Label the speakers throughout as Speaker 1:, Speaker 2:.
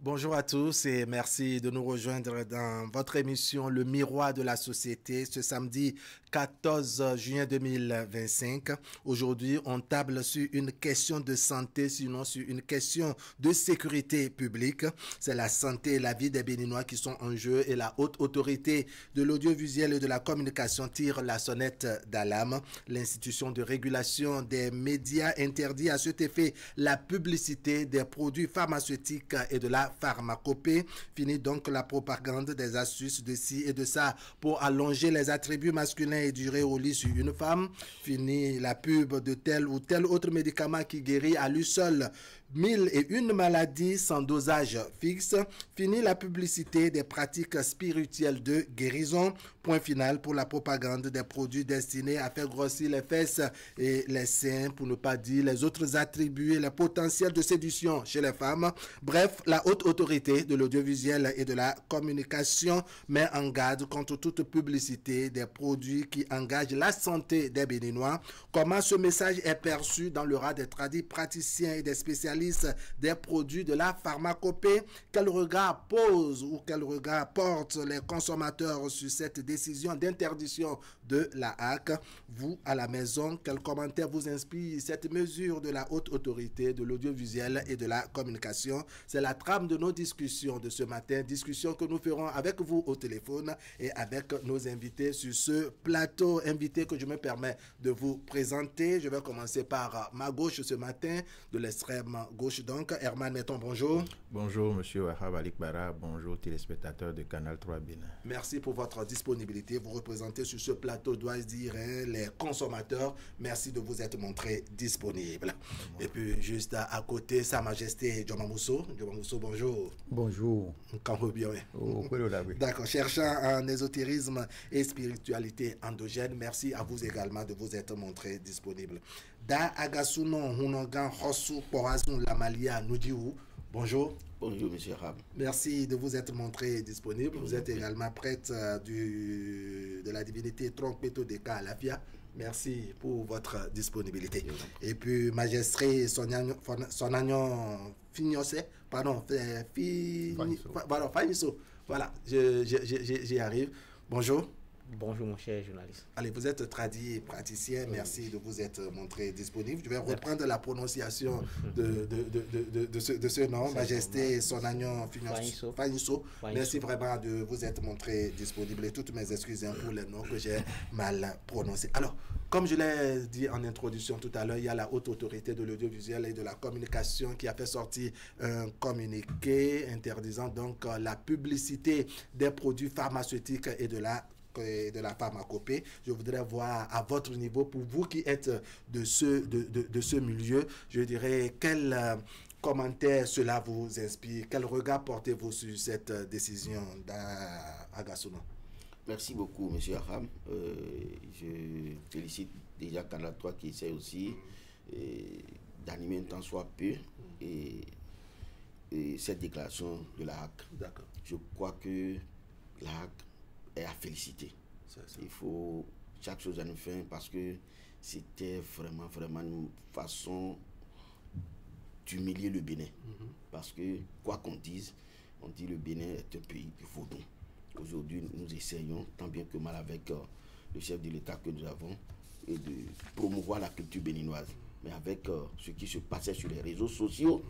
Speaker 1: Bonjour à tous et merci de nous rejoindre dans votre émission Le Miroir de la Société ce samedi 14 juin 2025. Aujourd'hui, on table sur une question de santé, sinon sur une question de sécurité publique. C'est la santé et la vie des Béninois qui sont en jeu et la haute autorité de l'audiovisuel et de la communication tire la sonnette d'alarme. L'institution de régulation des médias interdit à cet effet la publicité des produits pharmaceutiques et de la pharmacopée. Fini donc la propagande des astuces de ci et de ça pour allonger les attributs masculins et durer au lit sur une femme. Fini la pub de tel ou tel autre médicament qui guérit à lui seul 1001 maladies sans dosage fixe. Fini la publicité des pratiques spirituelles de guérison. Point final pour la propagande des produits destinés à faire grossir les fesses et les seins, pour ne pas dire les autres attributs et les potentiels de séduction chez les femmes. Bref, la haute autorité de l'audiovisuel et de la communication met en garde contre toute publicité des produits qui engagent la santé des Béninois. Comment ce message est perçu dans le ras des tradis praticiens et des spécialistes des produits de la pharmacopée? Quel regard pose ou quel regard portent les consommateurs sur cette décision d'interdiction de la HAC? Vous, à la maison, quel commentaire vous inspire cette mesure de la haute autorité de l'audiovisuel et de la communication? C'est la trame de nos discussions de ce matin, discussions que nous ferons avec vous au téléphone et avec nos invités sur ce plateau. Invités que je me permets de vous présenter. Je vais commencer par ma gauche ce matin, de l'extrême gauche donc. Herman Metton, bonjour.
Speaker 2: Bonjour, monsieur Wahab Alikbara. Bonjour, téléspectateurs de Canal 3 Bénin.
Speaker 1: Merci pour votre disponibilité. Vous représentez sur ce plateau, dois-je dire, les consommateurs. Merci de vous être montré disponible. Et puis, juste à côté, Sa Majesté Djoma Mousso. Djoma Mousso, bonjour.
Speaker 3: Bonjour.
Speaker 1: D'accord. Cherchant en ésotérisme et spiritualité endogène, merci à vous également de vous être montré disponible. Da Agasuno Hunongan Hosu Porazun Lamalia Nudiou. Bonjour.
Speaker 4: Bonjour, monsieur Rab.
Speaker 1: Merci de vous être montré disponible. Vous êtes également prêtre de la divinité Trompeto de Kalafia. Merci pour votre disponibilité. Et puis, Majesté Sonagnon Fignose, pardon, Fagnisso. Voilà, j'y arrive. Bonjour.
Speaker 5: Bonjour mon cher journaliste.
Speaker 1: Allez, vous êtes tradit et praticien, merci de vous être montré disponible. Je vais reprendre la prononciation de ce nom, Majesté Sonagnon Fagnisso. Merci vraiment de vous être montré disponible et toutes mes excuses pour les noms que j'ai mal prononcés. Alors, comme je l'ai dit en introduction tout à l'heure, il y a la haute autorité de l'audiovisuel et de la communication qui a fait sortir un communiqué interdisant donc la publicité des produits pharmaceutiques et de la pharmacopée. Je voudrais voir à votre niveau, pour vous qui êtes de ce milieu, je dirais quel commentaire cela vous inspire, quel regard portez-vous sur cette décision d'Agasuno?
Speaker 4: Merci beaucoup, monsieur Aham. Je félicite déjà Canal 3 qui essaie aussi d'animer un temps soit peu et cette déclaration de la HAC.
Speaker 1: D'accord.
Speaker 4: Je crois que la HAC est à féliciter. Il faut chaque chose à nous faire parce que c'était vraiment une façon d'humilier le Bénin. Parce que quoi qu'on dise, on dit le Bénin est un pays de vaudou. Aujourd'hui, nous essayons tant bien que mal avec le chef de l'État que nous avons et de promouvoir la culture béninoise. Mais avec ce qui se passait sur les réseaux sociaux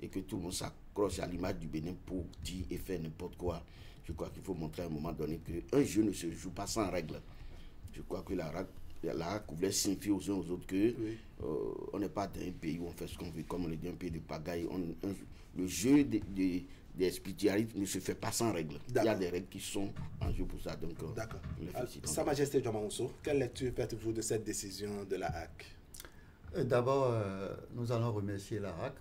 Speaker 4: et que tout le monde s'accroche à l'image du Bénin pour dire et faire n'importe quoi, je crois qu'il faut montrer à un moment donné qu'un jeu ne se joue pas sans règles. Je crois que la RAC voulait signifier aux uns aux autres que on n'est pas dans un pays où on fait ce qu'on veut, comme on est dans un pays de pagaille. Le jeu des spiritualistes ne se fait pas sans règles. Il y a des règles qui sont en jeu pour ça. Donc,
Speaker 1: d'accord. Sa Majesté Djoma Mousso, quelle lecture faites-vous de cette décision de la HAC?
Speaker 3: D'abord, nous allons remercier la HAC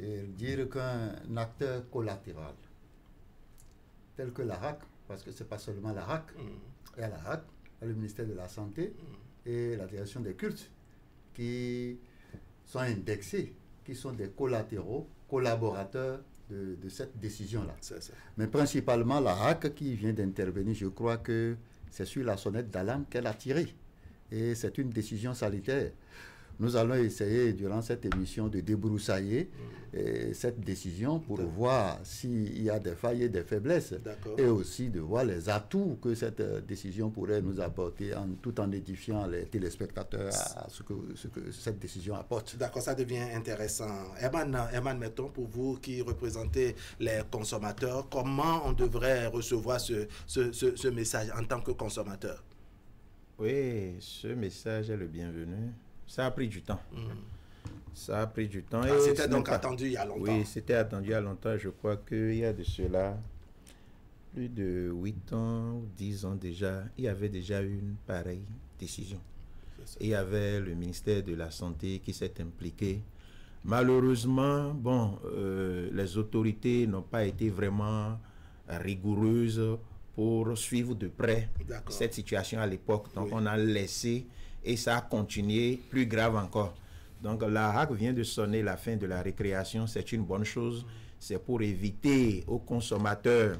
Speaker 3: et dire qu'un acteur collatéral tel que la HAC, parce que ce n'est pas seulement la HAC, il y a la HAC, il y a le ministère de la Santé et la direction des cultes qui sont indexés, qui sont des collatéraux, collaborateurs de cette décision-là. Mais principalement la HAC qui vient d'intervenir, je crois que c'est sur la sonnette d'alarme qu'elle a tiré. Et c'est une décision salutaire. Nous allons essayer durant cette émission de débroussailler cette décision pour voir s'il y a des failles et des faiblesses, et aussi de voir les atouts que cette décision pourrait nous apporter, tout en édifiant les téléspectateurs à ce que cette décision apporte.
Speaker 1: D'accord, ça devient intéressant. Herman, mettons, pour vous qui représentez les consommateurs, comment on devrait recevoir ce message en tant que consommateur?
Speaker 2: Oui, ce message est le bienvenu. Ça a pris du temps. Ça a pris du temps.
Speaker 1: C'était donc attendu il y a longtemps.
Speaker 2: Oui, c'était attendu il y a longtemps. Je crois qu'il y a de cela plus de 8 ans ou 10 ans déjà, il y avait déjà une pareille décision. Et il y avait le ministère de la Santé qui s'est impliqué. Malheureusement, les autorités n'ont pas été vraiment rigoureuses pour suivre de près cette situation à l'époque. Donc on a laissé et ça a continué, plus grave encore. Donc la RAC vient de sonner la fin de la récréation, c'est une bonne chose. C'est pour éviter aux consommateurs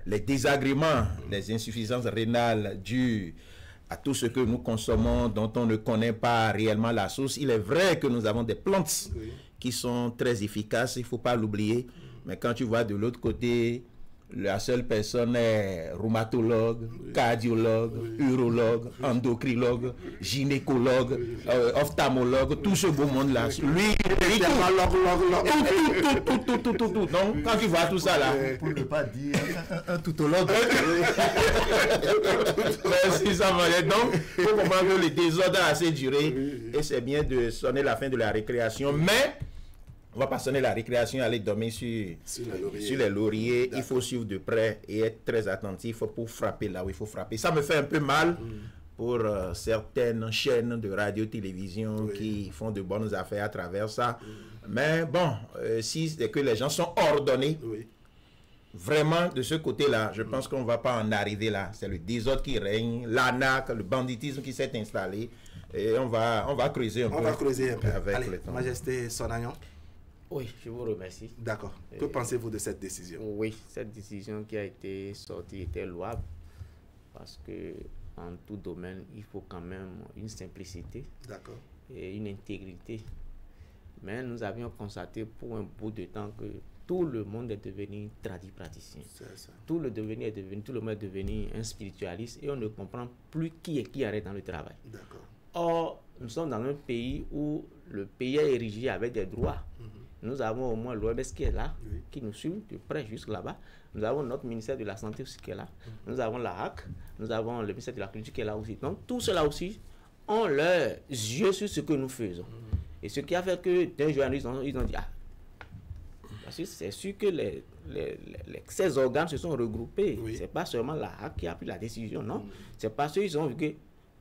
Speaker 2: les désagréments, les insuffisances rénales dues à tout ce que nous consommons dont on ne connaît pas réellement la source. Il est vrai que nous avons des plantes qui sont très efficaces, il ne faut pas l'oublier. Mais quand tu vois de l'autre côté, la seule personne est rhumatologue, cardiologue, urologue, endocrinologue, gynécologue, ophtalmologue, tout ce beau monde-là. Lui, tout. Donc, quand tu vois tout ça là...
Speaker 3: Pour ne pas dire un toutologue.
Speaker 2: Merci, ça va. Donc, il faut comprendre que le désordre a assez duré et c'est bien de sonner la fin de la récréation, mais... On va pas sonner la récréation, aller dormir sur les lauriers. Il faut suivre de près et être très attentif pour frapper là où il faut frapper. Ça me fait un peu mal pour certaines chaînes de radio-télévision qui font de bonnes affaires à travers ça. Mais bon, si c'est que les gens sont ordonnés, vraiment de ce côté-là, je pense qu'on ne va pas en arriver là. C'est le désordre qui règne, l'arnaque, le banditisme qui s'est installé. Et on va creuser un peu.
Speaker 1: On va creuser un peu.
Speaker 2: Avec le temps.
Speaker 1: Majesté Sonagnon.
Speaker 5: Oui, je vous remercie.
Speaker 1: D'accord. Que pensez-vous de cette décision?
Speaker 5: Oui, cette décision qui a été sortie était louable parce que en tout domaine, il faut quand même une simplicité et une intégrité. Mais nous avions constaté pour un bout de temps que tout le monde est devenu praticien. Tout le monde est devenu un spiritualiste et on ne comprend plus qui est qui arrête dans le travail. Or, nous sommes dans un pays où le pays est érigé avec des droits. Nous avons au moins l'OMS qui est là, qui nous suit de près jusque là-bas. Nous avons notre ministère de la Santé aussi qui est là. Nous avons la RAC, nous avons le ministère de la Culture qui est là aussi. Donc, tout cela aussi ont leurs yeux sur ce que nous faisons. Et ce qui a fait que d'un jour, ils ont dit, parce que c'est sûr que ces organes se sont regroupés. Ce n'est pas seulement la RAC qui a pris la décision, non. C'est parce qu'ils ont vu que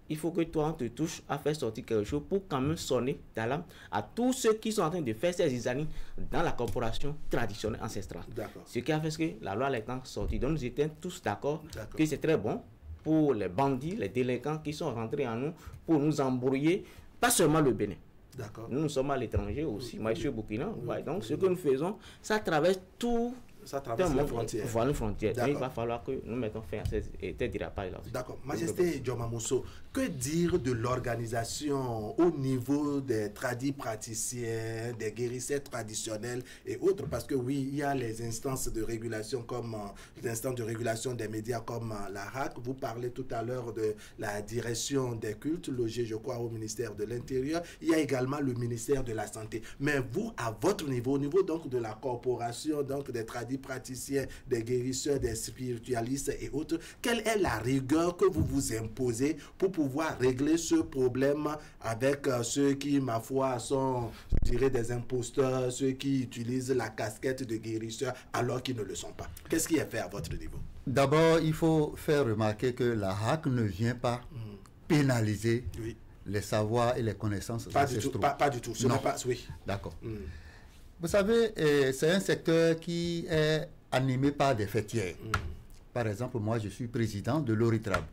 Speaker 5: il faut que toi, on te touche à faire sortir quelque chose pour quand même sonner d'alarme à tous ceux qui sont en train de faire ces isanis dans la corporation traditionnelle ancestrale. Ce qui a fait que la loi est sortie. Donc, nous étions tous d'accord que c'est très bon pour les bandits, les délinquants qui sont rentrés en nous pour nous embrouiller, pas seulement le Bénin. Nous sommes à l'étranger aussi. Moi, je suis Burkina. Donc, ce que nous faisons, ça traverse tout.
Speaker 1: Ça traverse les frontières.
Speaker 5: Voilà les frontières. Il va falloir que nous mettons fin à ces dérapages là.
Speaker 1: D'accord. Majesté Djoma Mousso, que dire de l'organisation au niveau des praticiens, des guérisseurs traditionnels et autres? Parce que oui, il y a les instances de régulation comme l'instance de régulation des médias comme la RAC. Vous parlez tout à l'heure de la direction des cultes, logée, je crois, au ministère de l'Intérieur. Il y a également le ministère de la Santé. Mais vous, à votre niveau, au niveau donc de la corporation, donc des praticiens, des guérisseurs, des spiritualistes et autres, quelle est la rigueur que vous vous imposez pour pouvoir régler ce problème avec ceux qui, ma foi, sont, je dirais, des imposteurs, ceux qui utilisent la casquette de guérisseur alors qu'ils ne le sont pas? Qu'est-ce qui est fait à votre niveau?
Speaker 3: D'abord, il faut faire remarquer que la RAC ne vient pas pénaliser les savoirs et les connaissances ancestraux.
Speaker 1: Pas du tout. Ce n'est pas, oui.
Speaker 3: D'accord. Vous savez, c'est un secteur qui est animé par des fêtières. Par exemple, moi, je suis président de l'ORITRAB,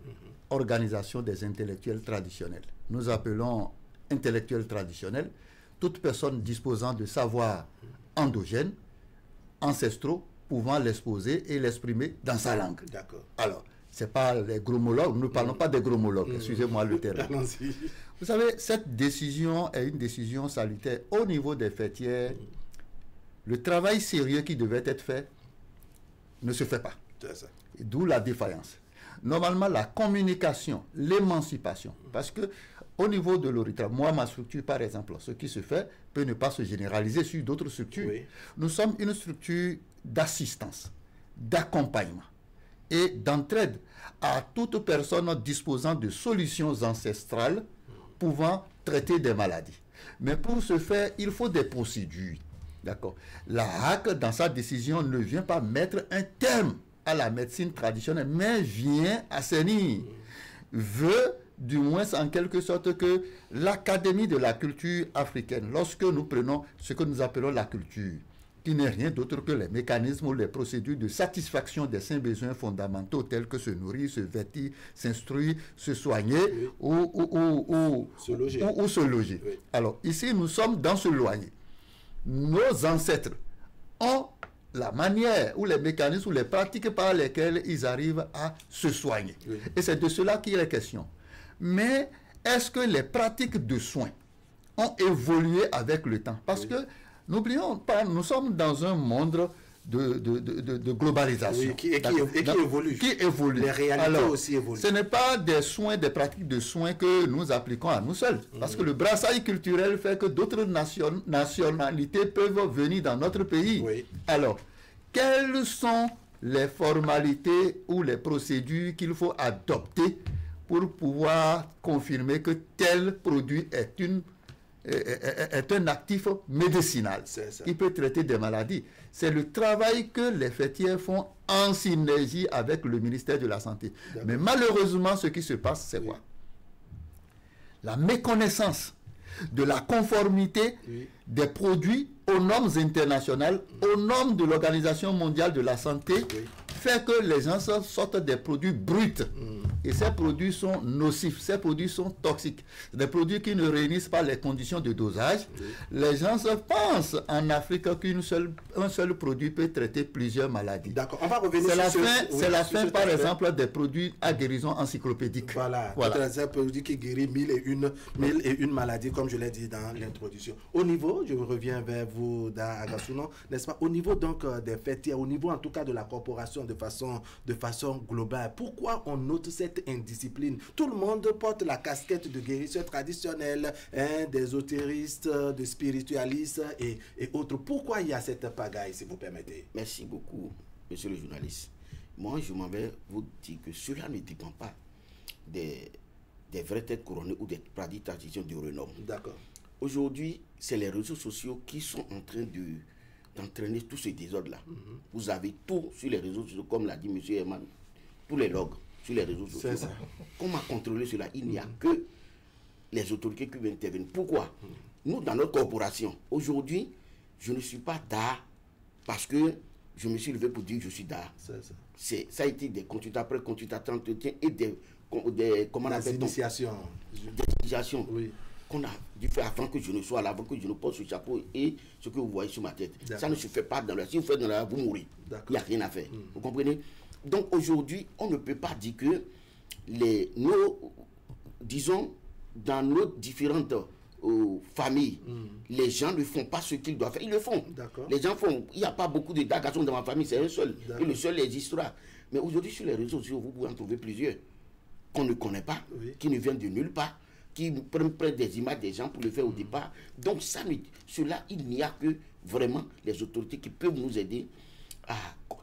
Speaker 3: Organisation des intellectuels traditionnels. Nous appelons intellectuels traditionnels toute personne disposant de savoirs endogènes, ancestraux, pouvant l'exposer et l'exprimer dans sa langue.
Speaker 1: D'accord.
Speaker 3: Alors, C'est pas les gromologues, nous ne parlons pas des gromologues, excusez-moi le terme. Vous savez, cette décision est une décision salutaire. Au niveau des fêtières, le travail sérieux qui devait être fait ne se fait pas. D'où la défaillance. Normalement, la communication, l'émancipation, parce que au niveau de l'ORITRA, moi, ma structure, par exemple, ce qui se fait peut ne pas se généraliser sur d'autres structures. Oui. Nous sommes une structure d'assistance, d'accompagnement et d'entraide à toute personne disposant de solutions ancestrales pouvant traiter des maladies. Mais pour ce faire, il faut des procédures. D'accord. La HAC, dans sa décision, ne vient pas mettre un terme à la médecine traditionnelle, mais vient assainir, veut du moins en quelque sorte que l'Académie de la culture africaine, lorsque nous prenons ce que nous appelons la culture, qui n'est rien d'autre que les mécanismes ou les procédures de satisfaction des 5 besoins fondamentaux tels que se nourrir, se vêtir, s'instruire, se soigner ou se loger. Oui. Alors ici, nous sommes dans ce loyer. Nos ancêtres ont la manière ou les mécanismes ou les pratiques par lesquelles ils arrivent à se soigner. Oui. Et c'est de cela qu'il est question. Mais est-ce que les pratiques de soins ont évolué avec le temps? Parce que, n'oublions pas, nous sommes dans un monde de globalisation.
Speaker 1: Qui évolue.
Speaker 3: Qui évolue.
Speaker 1: Les réalités aussi évoluent.
Speaker 3: Ce n'est pas des soins, des pratiques de soins que nous appliquons à nous seuls. Parce que le brassail culturel fait que d'autres nationalités peuvent venir dans notre pays. Oui. Alors, quelles sont les formalités ou les procédures qu'il faut adopter pour pouvoir confirmer que tel produit est un actif médicinal qui peut traiter des maladies? C'est le travail que les fêtières font en synergie avec le ministère de la Santé. Mais malheureusement, ce qui se passe, c'est quoi? La méconnaissance de la conformité des produits aux normes internationales, aux normes de l'Organisation mondiale de la santé, fait que les gens sortent des produits bruts. Et ces produits sont nocifs, ces produits sont toxiques. Des produits qui ne réunissent pas les conditions de dosage. Les gens pensent en Afrique qu'un seul produit peut traiter plusieurs maladies.
Speaker 1: D'accord, on va revenir
Speaker 3: C'est la fin, par exemple, des produits à guérison encyclopédique.
Speaker 1: Voilà. C'est un produit qui guérit 1001 maladies, comme je l'ai dit dans l'introduction. Au niveau, je reviens vers vous, Agasuno, n'est-ce pas? Au niveau donc des fêtières, au niveau en tout cas de la corporation de façon globale, pourquoi on note cette indiscipline? Tout le monde porte la casquette de guérisseur traditionnel, des ésotéristes, de spiritualistes et autres. Pourquoi il y a cette pagaille, si vous permettez?
Speaker 4: Merci beaucoup, monsieur le journaliste. Moi, je m'en vais vous dire que cela ne dépend pas des vraies têtes couronnées ou des pratiques traditionnelles de renom.
Speaker 1: D'accord.
Speaker 4: Aujourd'hui, c'est les réseaux sociaux qui sont en train d'entraîner tout ce désordre-là. Vous avez tout sur les réseaux sociaux, comme l'a dit M. Herman, tous les logs sur les réseaux sociaux. Comment contrôler cela? Il n'y a que les autorités qui interviennent. Pourquoi? Nous, dans notre corporation, aujourd'hui, je ne suis pas d'art parce que je me suis levé pour dire que je suis d'art. Ça a été des consultats après consultats, entretiens et des
Speaker 1: initiations.
Speaker 4: Des initiations. Oui. Qu'on a dû faire avant que je ne sois là, avant que je ne porte ce chapeau et ce que vous voyez sur ma tête. Ça ne se fait pas dans la... Si vous faites dans la... vous mourrez. Il n'y a rien à faire. Vous comprenez? Donc aujourd'hui, on ne peut pas dire que disons, dans nos différentes familles, les gens ne font pas ce qu'ils doivent faire. Ils le font. Les gens font. Il n'y a pas beaucoup de garçons dans ma famille, c'est un seul. Et le seul existera. Mais aujourd'hui, sur les réseaux sociaux, vous pouvez en trouver plusieurs qu'on ne connaît pas, qui ne viennent de nulle part, qui prennent des images des gens pour le faire au départ. Donc cela, il n'y a que vraiment les autorités qui peuvent nous aider à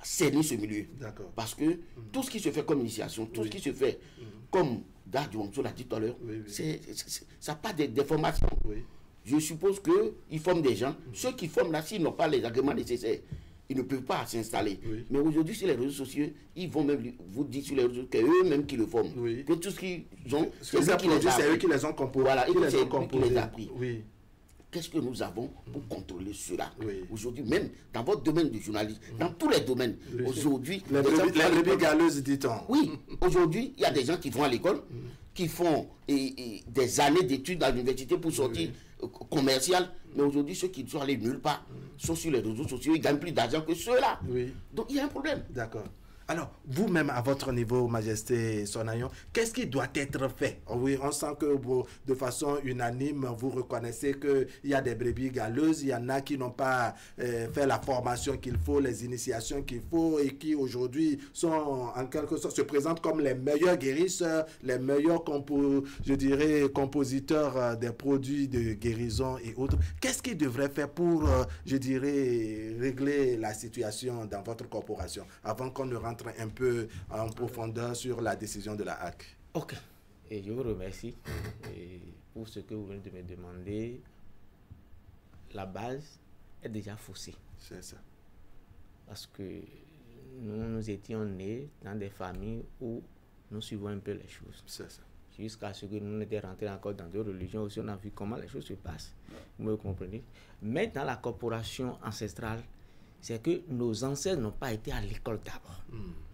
Speaker 4: cerner ce milieu. Parce que tout ce qui se fait comme initiation, tout ce qui se fait comme Dadju Wongso l'a dit tout à l'heure, ça n'a pas de formations. Je suppose qu'ils forment des gens. Ceux qui forment là, s'ils n'ont pas les agréments nécessaires, ils ne peuvent pas s'installer. Mais aujourd'hui, sur les réseaux sociaux, ils vont même vous dire sur les réseaux sociaux qu'eux-mêmes qui le forment. Que tout ce qu'ils ont,
Speaker 1: c'est eux qui les ont composés.
Speaker 4: Voilà, et c'est eux qui les a appris. Qu'est-ce que nous avons pour contrôler cela? Aujourd'hui, même dans votre domaine de journalisme, dans tous les domaines, aujourd'hui...
Speaker 1: Les brebis galeuses, dit-on.
Speaker 4: Oui, aujourd'hui, il y a des gens qui vont à l'école, qui font des années d'études à l'université pour sortir commercial, mais aujourd'hui, ceux qui sont allés nulle part sont sur les réseaux sociaux, ils gagnent plus d'argent que ceux-là. Donc, il y a un problème.
Speaker 1: D'accord. Alors, vous-même, à votre niveau, Majesté Sonayon, qu'est-ce qui doit être fait? Oui, on sent que de façon unanime, vous reconnaissez qu'il y a des brebis galeuses, il y en a qui n'ont pas fait la formation qu'il faut, les initiations qu'il faut, et qui aujourd'hui sont en quelque sorte, se présentent comme les meilleurs guérisseurs, les meilleurs compositeurs des produits de guérison et autres. Qu'est-ce qu'ils devraient faire pour, régler la situation dans votre corporation, avant qu'on ne rentre un peu en profondeur sur la décision de la HAC?
Speaker 5: Ok. Et je vous remercie pour ce que vous venez de me demander. La base est déjà faussée.
Speaker 1: C'est ça.
Speaker 5: Parce que nous étions nés dans des familles où nous suivons un peu les choses.
Speaker 1: C'est ça.
Speaker 5: Jusqu'à ce que nous étions rentrés encore dans d'autres religions aussi, on a vu comment les choses se passent. Vous me comprenez? Mais dans la corporation ancestrale, c'est que nos ancêtres n'ont pas été à l'école d'abord.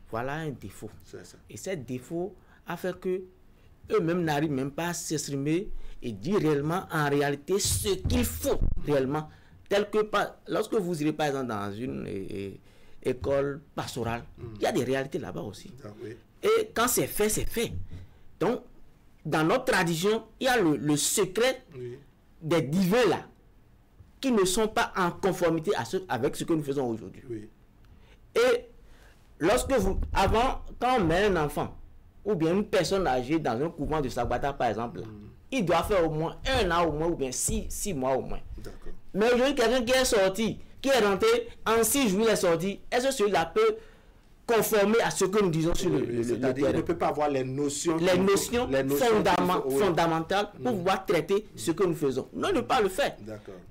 Speaker 5: Voilà un défaut.
Speaker 1: C'est ça.
Speaker 5: Et ce défaut a fait que eux-mêmes n'arrivent même pas à s'exprimer et dire réellement, en réalité, ce qu'il faut réellement. Tel que lorsque vous irez par exemple dans une école pastorale, il y a des réalités là-bas aussi.
Speaker 1: Oui.
Speaker 5: Et quand c'est fait, c'est fait. Donc, dans notre tradition, il y a le secret des divins là, qui ne sont pas en conformité avec ce que nous faisons aujourd'hui.
Speaker 1: Oui.
Speaker 5: Et avant, quand on met un enfant, ou bien une personne âgée dans un couvent de Sagbata par exemple, là, il doit faire au moins 1 an au moins, ou bien 6 mois au moins. Mais aujourd'hui, quelqu'un qui est sorti, qui est rentré, en 6 jours il est sorti, est-ce que celui-là peut conformer à ce que nous disons sur le
Speaker 1: c'est-à-dire qu'il ne peut pas avoir les notions
Speaker 5: fondamentales pour pouvoir traiter ce que nous faisons. Non, ne pas le faire.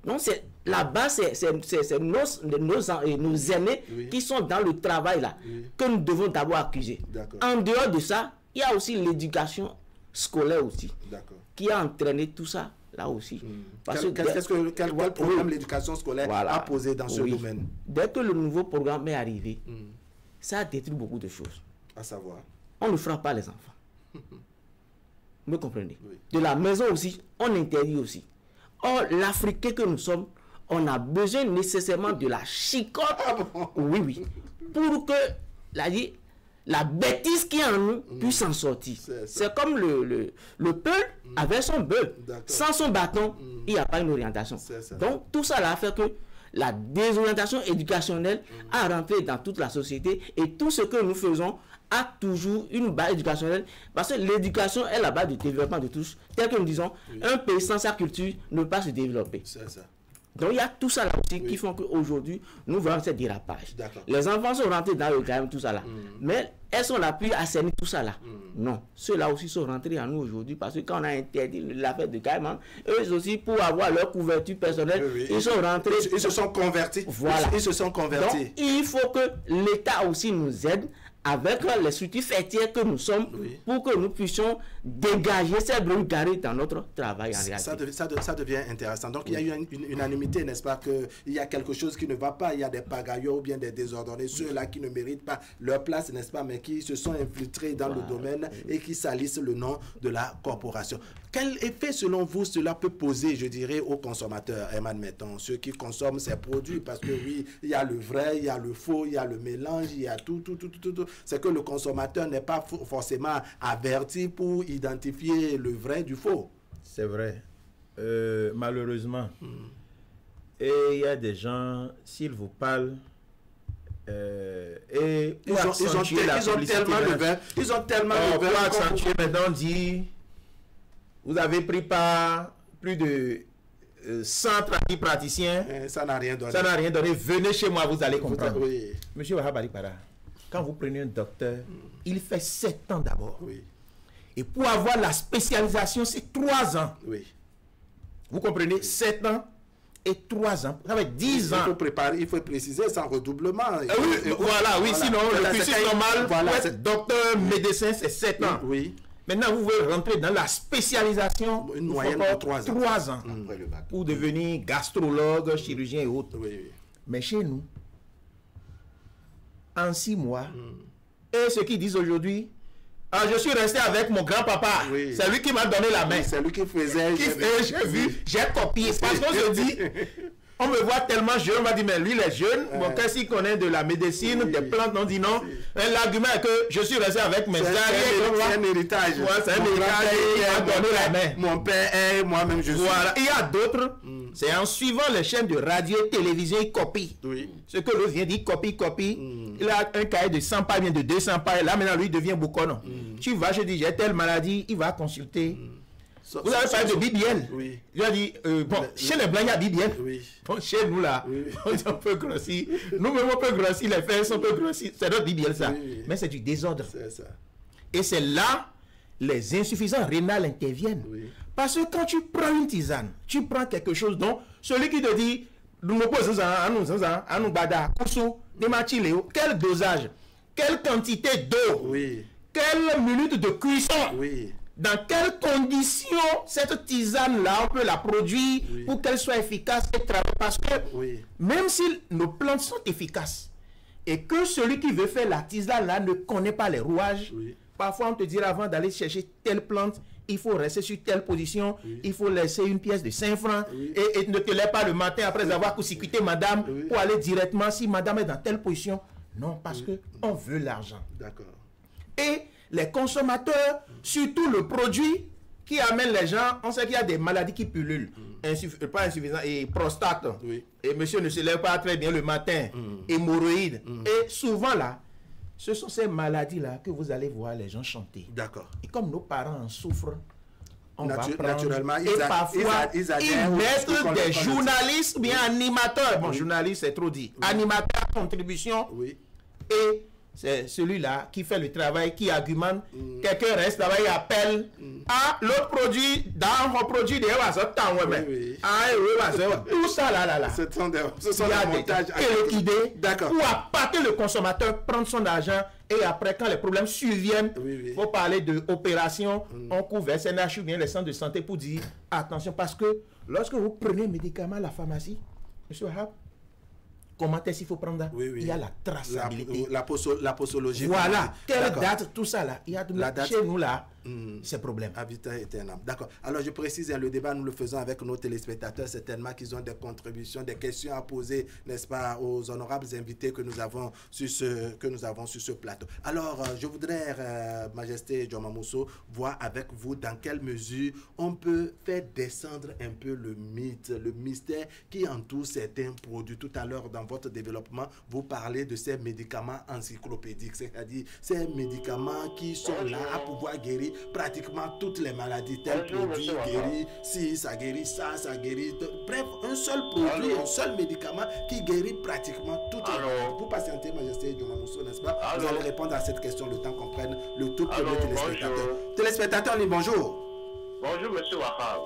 Speaker 5: Donc, la base, c'est nos aînés qui sont dans le travail là, que nous devons d'abord accuser. En dehors de ça, il y a aussi l'éducation scolaire aussi, qui a entraîné tout ça là aussi.
Speaker 1: Quel problème l'éducation scolaire a posé dans ce domaine?
Speaker 5: Dès que le nouveau programme est arrivé, ça a détruit beaucoup de choses.
Speaker 1: À savoir,
Speaker 5: on ne frappe pas les enfants. Vous me comprenez? De la maison aussi, on interdit aussi. Or, l'Africain que nous sommes, on a besoin nécessairement de la chicotte. Oui. Pour que la bêtise qui est en nous puisse s'en sortir. C'est comme le peul avec son bœuf. Sans son bâton, il n'y a pas une orientation. Donc, tout ça a fait que la désorientation éducationnelle a rentré dans toute la société, et tout ce que nous faisons a toujours une base éducationnelle, parce que l'éducation est la base du développement de tous. Tel que nous disons, un pays sans sa culture ne peut pas se développer. C'est ça. Donc il y a tout ça là aussi qui font qu'aujourd'hui nous voyons ce dérapage. Les enfants sont rentrés dans le gamme, tout ça là. Mais est-ce qu'on a pu assainir tout ça là? Non. Ceux-là aussi sont rentrés en nous aujourd'hui, parce que quand on a interdit l'affaire de gamme, eux aussi, pour avoir leur couverture personnelle, ils sont rentrés.
Speaker 1: Ils se sont convertis.
Speaker 5: Voilà.
Speaker 1: Ils se sont convertis.
Speaker 5: Donc il faut que l'État aussi nous aide avec les structures fertières que nous sommes, pour que nous puissions dégager ces bruits garés dans notre travail en réalité.
Speaker 1: Ça devient intéressant. Donc il y a eu une unanimité, n'est-ce pas, qu'il y a quelque chose qui ne va pas, il y a des pagaillots ou bien des désordonnés, ceux-là qui ne méritent pas leur place, n'est-ce pas, mais qui se sont infiltrés dans le domaine et qui salissent le nom de la corporation. Quel effet, selon vous, cela peut poser, je dirais, aux consommateurs, admettons, ceux qui consomment ces produits? Parce que oui, il y a le vrai, il y a le faux, il y a le mélange, il y a tout. C'est que le consommateur n'est pas forcément averti pour identifier le vrai du faux.
Speaker 2: C'est vrai. Malheureusement. Et il y a des gens, s'ils vous parlent, et
Speaker 1: ils ont tellement le verre.
Speaker 2: Pour accentuer maintenant, dit, vous avez pris par plus de 100 praticiens.
Speaker 1: Ça n'a rien donné.
Speaker 2: Ça n'a rien donné. Venez chez moi, vous allez comprendre. Monsieur Wahabali Para, quand vous prenez un docteur, il fait 7 ans d'abord. Et pour avoir la spécialisation, c'est 3 ans. Vous comprenez? 7 ans et 3 ans. Ça fait 10 ans.
Speaker 1: Il faut préparer, il faut préciser sans redoublement.
Speaker 2: Sinon, le cursus normal, pour être docteur, médecin, c'est 7 ans. Maintenant, vous voulez rentrer dans la spécialisation,
Speaker 1: une moyenne de
Speaker 2: 3 ans pour devenir gastrologue, chirurgien et autres. Mais chez nous, en 6 mois, et ceux qui disent aujourd'hui, je suis resté avec mon grand-papa, c'est lui qui m'a donné la main.
Speaker 1: C'est lui qui faisait.
Speaker 2: J'ai vu, j'ai copié. Parce qu'on se dit, On me voit tellement jeune, on va dire, mais lui, il est jeune. Bon, qu'est-ce qu'il connaît de la médecine, des plantes, on dit non. L'argument est que je suis resté avec mes arrières.
Speaker 1: C'est un héritage.
Speaker 2: Ouais, c'est un héritage. Il a donné la main.
Speaker 1: Mon père et moi-même, je suis.
Speaker 2: Voilà. Il y a d'autres. C'est en suivant les chaînes de radio et télévision, il copie.
Speaker 1: Oui.
Speaker 2: Ce que l'autre vient dire, copie. Il a un cahier de 100 pages, bien de 200 pages. Là, maintenant, lui, il devient boucon. Tu vas, je dis, j'ai telle maladie, il va consulter. Vous avez parlé de BBL.
Speaker 1: Oui.
Speaker 2: Il a dit, bon, chez les Blancs, il y a BBL.
Speaker 1: Oui.
Speaker 2: Bon, chez nous, là, on peut grossir. Nous-mêmes, on peut grossir, les fesses, on peut grossir. C'est notre BBL, ça.
Speaker 1: Oui.
Speaker 2: Mais c'est du désordre.
Speaker 1: C'est ça.
Speaker 2: Et c'est là, les insuffisances rénales interviennent.
Speaker 1: Oui.
Speaker 2: Parce que quand tu prends une tisane, tu prends quelque chose dont celui qui te dit, quel dosage, quelle quantité d'eau,
Speaker 1: Oui.
Speaker 2: quelle minute de cuisson,
Speaker 1: Oui.
Speaker 2: dans quelles conditions cette tisane-là, on peut la produire pour qu'elle soit efficace et travailler. Parce que même si nos plantes sont efficaces et que celui qui veut faire la tisane-là ne connaît pas les rouages, parfois on te dira avant d'aller chercher telle plante, il faut rester sur telle position, il faut laisser une pièce de 5 francs et ne te lève pas le matin après avoir court-circuité madame pour aller directement si madame est dans telle position. Non, parce que on veut l'argent.
Speaker 1: D'accord.
Speaker 2: Et les consommateurs, surtout le produit qui amène les gens, on sait qu'il y a des maladies qui pullulent. Pas insuffisant, et prostate. Et monsieur ne se lève pas très bien le matin. Hémorroïdes. Et souvent là, ce sont ces maladies-là que vous allez voir les gens chanter.
Speaker 1: D'accord.
Speaker 2: Et comme nos parents en souffrent, on va prendre,
Speaker 1: naturellement,
Speaker 2: et parfois, ils mettent des journalistes, bien animateurs. Bon, journaliste, c'est trop dit. Animateur, contribution. Et c'est celui-là qui fait le travail, qui argumente. Quelqu'un reste là-bas, il appelle. Ah, l'autre produit, dans mon produit, tout ça là.
Speaker 1: Ce sont des montages
Speaker 2: idées pour appâter le consommateur, prendre son argent. Et après, quand les problèmes surviennent, il faut parler d'opération. On couvre SNH ou bien les centres de santé pour dire attention. Parce que lorsque vous prenez un médicament à la pharmacie, monsieur Hab, comment est-ce qu'il faut prendre? Il y a la traçabilité.
Speaker 1: La posologie.
Speaker 2: Voilà. Quelle date, tout ça là. Il y a
Speaker 1: la date.
Speaker 2: Chez nous là, c'est problème.
Speaker 1: Habitat éternel. D'accord. Alors je précise, le débat, nous le faisons avec nos téléspectateurs, certainement qu'ils ont des contributions, des questions à poser, n'est-ce pas, aux honorables invités que nous avons sur ce plateau. Alors, je voudrais, Majesté Joma Mousso, voir avec vous dans quelle mesure on peut faire descendre un peu le mythe, le mystère qui entoure certains produits. Tout à l'heure, dans votre développement, vous parlez de ces médicaments encyclopédiques, c'est-à-dire ces médicaments qui sont là à pouvoir guérir pratiquement toutes les maladies. Tel produit guérit si, ça guérit ça, ça guérit. Bref, un seul produit, un seul médicament qui guérit pratiquement toutes les maladies. Vous patientez, Majesté Joma Mousso, n'est-ce pas? Vous allez répondre à cette question le temps qu'on prenne le tout premier téléspectateur. Téléspectateur, bonjour.
Speaker 6: Bonjour, monsieur Wahab.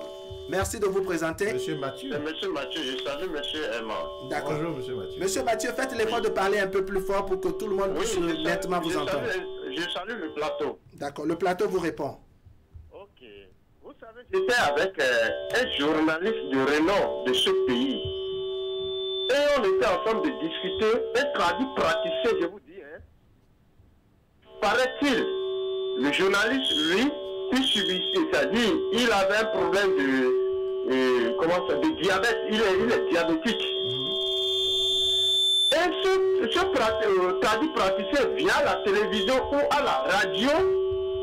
Speaker 1: Merci de vous présenter.
Speaker 2: Monsieur Mathieu.
Speaker 6: Monsieur Mathieu, je salue monsieur Emma.
Speaker 1: D'accord.
Speaker 2: Bonjour, monsieur Mathieu.
Speaker 1: Monsieur Mathieu, faites l'effort de parler un peu plus fort pour que tout le monde puisse nettement vous entendre.
Speaker 6: Je salue le plateau.
Speaker 1: D'accord, le plateau vous répond.
Speaker 6: Ok. Vous savez, j'étais avec un journaliste de renom de ce pays. Et on était ensemble de discuter, un traduit praticien, je vous dis. Paraît-il, le journaliste, lui, il subissait, c'est-à-dire, il avait un problème de diabète, il est diabétique. Et ce traduit praticien via la télévision ou à la radio,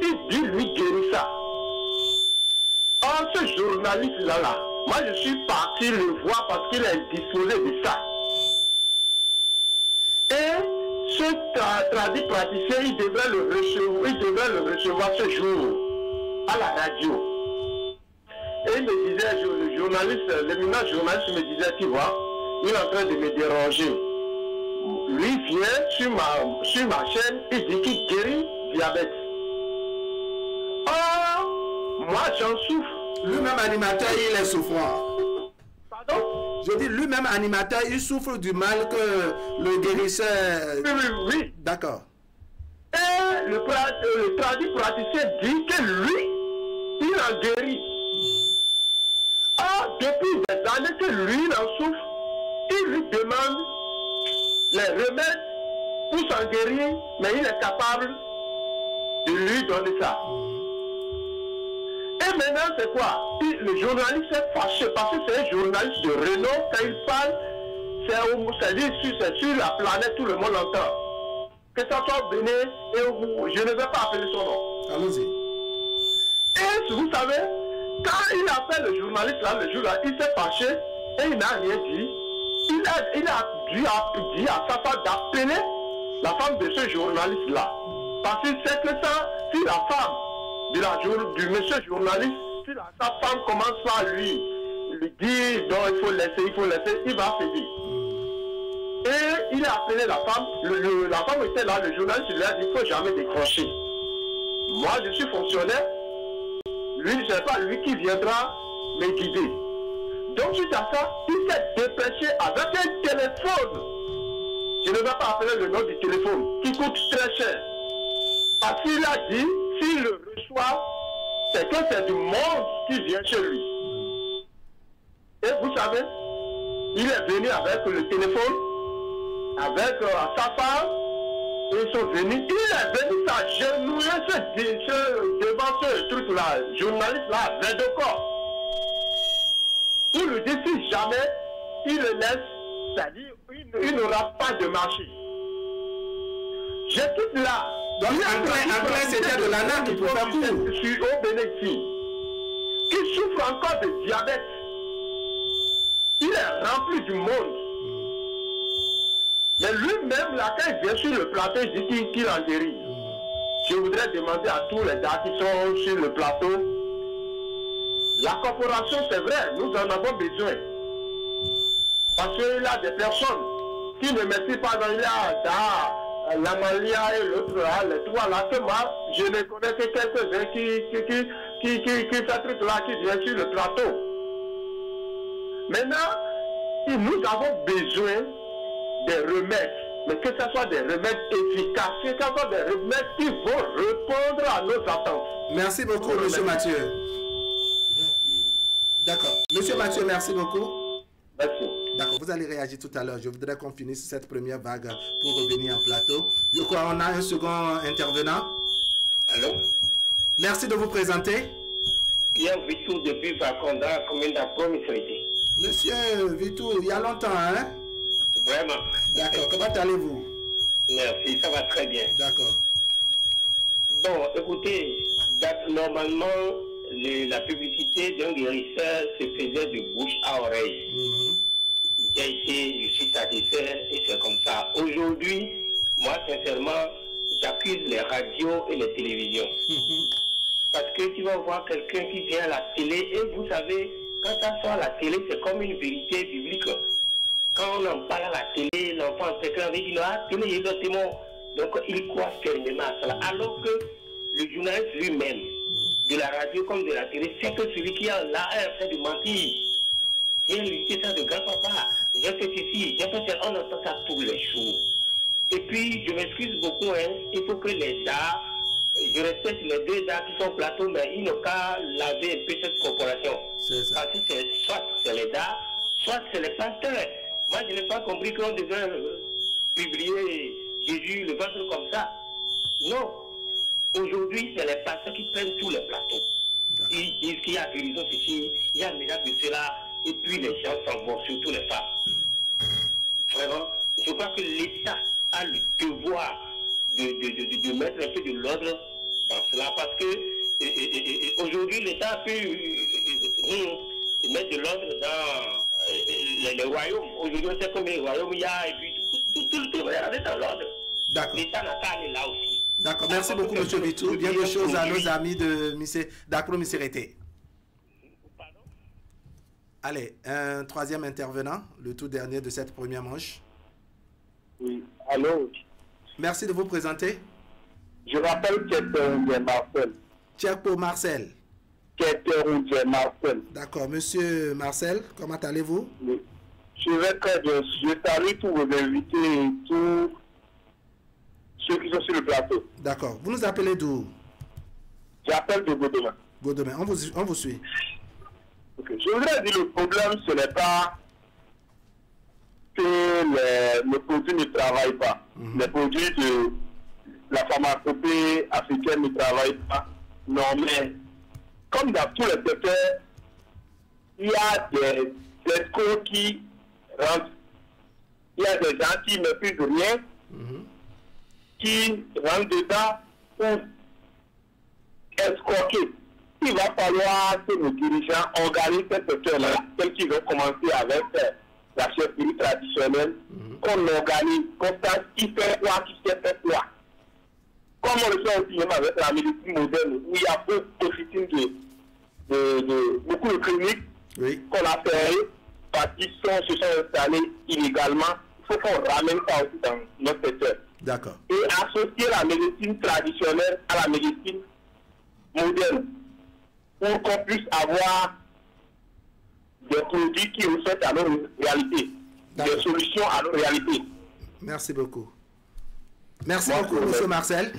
Speaker 6: il dit lui guérit ça. Or, ce journaliste-là, moi je suis parti le voir parce qu'il est disposé de ça. Et ce traduit praticien, il devrait le recevoir ce jour à la radio. Et il me disait, le journaliste, l'éminent journaliste me disait, tu vois, il est en train de me déranger. Lui vient sur ma chaîne, il dit qu'il guérit diabète. Oh, moi j'en souffre.
Speaker 1: Lui-même animateur, il est souffrant.
Speaker 6: Pardon?
Speaker 1: Je dis, lui-même animateur, il souffre du mal que le guérisseur...
Speaker 6: Oui.
Speaker 1: D'accord.
Speaker 6: Et le traduit praticien dit que lui, il en guérit. Ah, depuis des années que lui, il en souffre, il lui demande les remèdes pour s'en guérir, mais il est capable de lui donner ça. Et Et maintenant, c'est quoi? Le journaliste est fâché parce que c'est un journaliste de renom. Quand il parle, c'est sur la planète, tout le monde l'entend. Que ça soit Bénin et je ne vais pas appeler son nom.
Speaker 1: Allons-y.
Speaker 6: Et vous savez, quand il appelle le journaliste là, le jour-là, il s'est fâché et il n'a rien dit. Il a dit à sa femme d'appeler la femme de ce journaliste-là. Parce qu'il sait que ça, si la femme du monsieur journaliste, si sa femme commence par lui dire non, il faut laisser, il va se dire. Et il a appelé la femme, la femme était là, le journaliste lui a dit il ne faut jamais décrocher. Moi, je suis fonctionnaire, lui, ce n'est pas lui qui viendra me guider. Donc, suite à ça, il s'est dépêché avec un téléphone. Je ne vais pas appeler le nom du téléphone, qui coûte très cher. Parce qu'il a dit, s'il le reçoit, c'est que c'est du monde qui vient chez lui. Et vous savez, il est venu avec le téléphone, avec sa femme, et ils sont venus. Il est venu s'agenouiller devant ce truc-là, journaliste-là, vers de corps. Il lui dit si jamais il le laisse, c'est-à-dire il n'aura pas de marché. J'ai tout là.
Speaker 1: Donc en clair, c'était de l'anaque pour faire court.
Speaker 6: Je suis au bénéfice. Qui souffre encore de diabète. Il est rempli du monde. Mais lui-même, là, quand il vient sur le plateau, il dit qu'il en guérit. Je voudrais demander à tous les gars qui sont sur le plateau, la corporation, c'est vrai, nous en avons besoin. Parce qu'il y a des personnes qui ne maîtrisent pas dans la Malia et l'autre là, les trois là, que moi, je ne connais que quelques-uns qui fait ce truc-là, qui vient sur le plateau. Maintenant, nous avons besoin des remèdes, mais que ce soit des remèdes efficaces, que ce soit des remèdes qui vont répondre à nos attentes.
Speaker 1: Merci beaucoup, monsieur Mathieu. D'accord. Monsieur Mathieu, merci beaucoup.
Speaker 6: Merci.
Speaker 1: D'accord, vous allez réagir tout à l'heure. Je voudrais qu'on finisse cette première vague pour revenir en plateau. Je crois qu'on a un second intervenant.
Speaker 7: Allô?
Speaker 1: Merci de vous présenter.
Speaker 7: Pierre Vitou depuis Fakonda, commune d'Apromissérité.
Speaker 1: Monsieur Vitou, il y a longtemps, hein?
Speaker 7: Vraiment.
Speaker 1: D'accord, comment allez-vous?
Speaker 7: Merci, ça va très bien.
Speaker 1: D'accord.
Speaker 7: Bon, écoutez, normalement, la publicité d'un guérisseur se faisait de bouche à oreille. Je suis satisfait et c'est comme ça. Aujourd'hui, moi, sincèrement, j'accuse les radios et les télévisions. Parce que tu vas voir quelqu'un qui vient à la télé et vous savez, quand ça sort à la télé, c'est comme une vérité publique. Quand on en parle à la télé, l'enfant, quelqu'un dit non, la télé, il est témoin. Donc, il croit fermement à cela. Alors que le journaliste lui-même, de la radio comme de la télé, c'est que celui qui a là un fait de mentir. J'ai lutté ça de grand-papa, j'ai fait ceci, j'ai fait ça, on entend ça tous les jours. Et puis, je m'excuse beaucoup, hein, il faut que les DA, je respecte les deux DA qui sont au plateau, mais ils n'ont qu'à laver un peu cette corporation. Parce que soit c'est les DA, soit c'est les pasteurs. Moi, je n'ai pas compris qu'on devait publier Jésus, le ventre comme ça. Non. Aujourd'hui, c'est les pasteurs qui prennent tous les plateaux. Ils disent qu'il y a guérison ceci, il y a miracle de cela, et puis les gens s'en vont, surtout les femmes. Vraiment, je crois que l'État a le devoir de mettre un peu de l'ordre dans cela, parce que aujourd'hui, l'État a pu mettre de l'ordre dans les royaumes. Aujourd'hui, on sait combien de royaumes il y a, et puis tout le monde est dans l'ordre. L'État n'a qu'à aller là aussi.
Speaker 1: D'accord, merci beaucoup, M. Vitou. Bien de choses à nos amis d'Apromissérité. Allez, un troisième intervenant, le tout dernier de cette première manche.
Speaker 6: Oui, allô.
Speaker 1: Merci de vous présenter.
Speaker 6: Je m'appelle Tcheteroudje Marcel.
Speaker 1: Tchepo Marcel.
Speaker 6: Tcheteroudje Marcel.
Speaker 1: D'accord, monsieur Marcel, comment allez-vous?
Speaker 6: Oui. Je vais très bien. Je salue tous vos invités et tous ceux qui sont sur le plateau.
Speaker 1: D'accord. Vous nous appelez d'où?
Speaker 6: J'appelle de Godomain.
Speaker 1: Godomain, on vous suit.
Speaker 6: Okay. Je voudrais dire le problème, ce n'est pas que les produits ne travaillent pas. Les produits de la pharmacopée africaine ne travaillent pas. Non, mais comme dans tous les secteurs, il y a des escrocs qui rentrent. Il y a des gens qui ne maîtrisent rien, qui rentrent dedans pour escroquer. Il va falloir que nos dirigeants organisent ce secteur-là, tel qu'ils ont commencé avec la chefferie traditionnelle, qu'on organise, qu'on sache qui fait quoi, qui sait faire quoi. Comme on le fait aussi même avec la médecine moderne, où il y a beaucoup de cliniques qu'on a fermées parce qu'ils se sont installés illégalement. Il faut qu'on ramène ça aussi dans notre secteur.
Speaker 1: D'accord.
Speaker 6: Et associer la médecine traditionnelle à la médecine moderne pour qu'on puisse avoir des produits qui reflètent à nos réalités, des solutions à nos réalités.
Speaker 1: Merci beaucoup. Merci beaucoup, M. Marcel.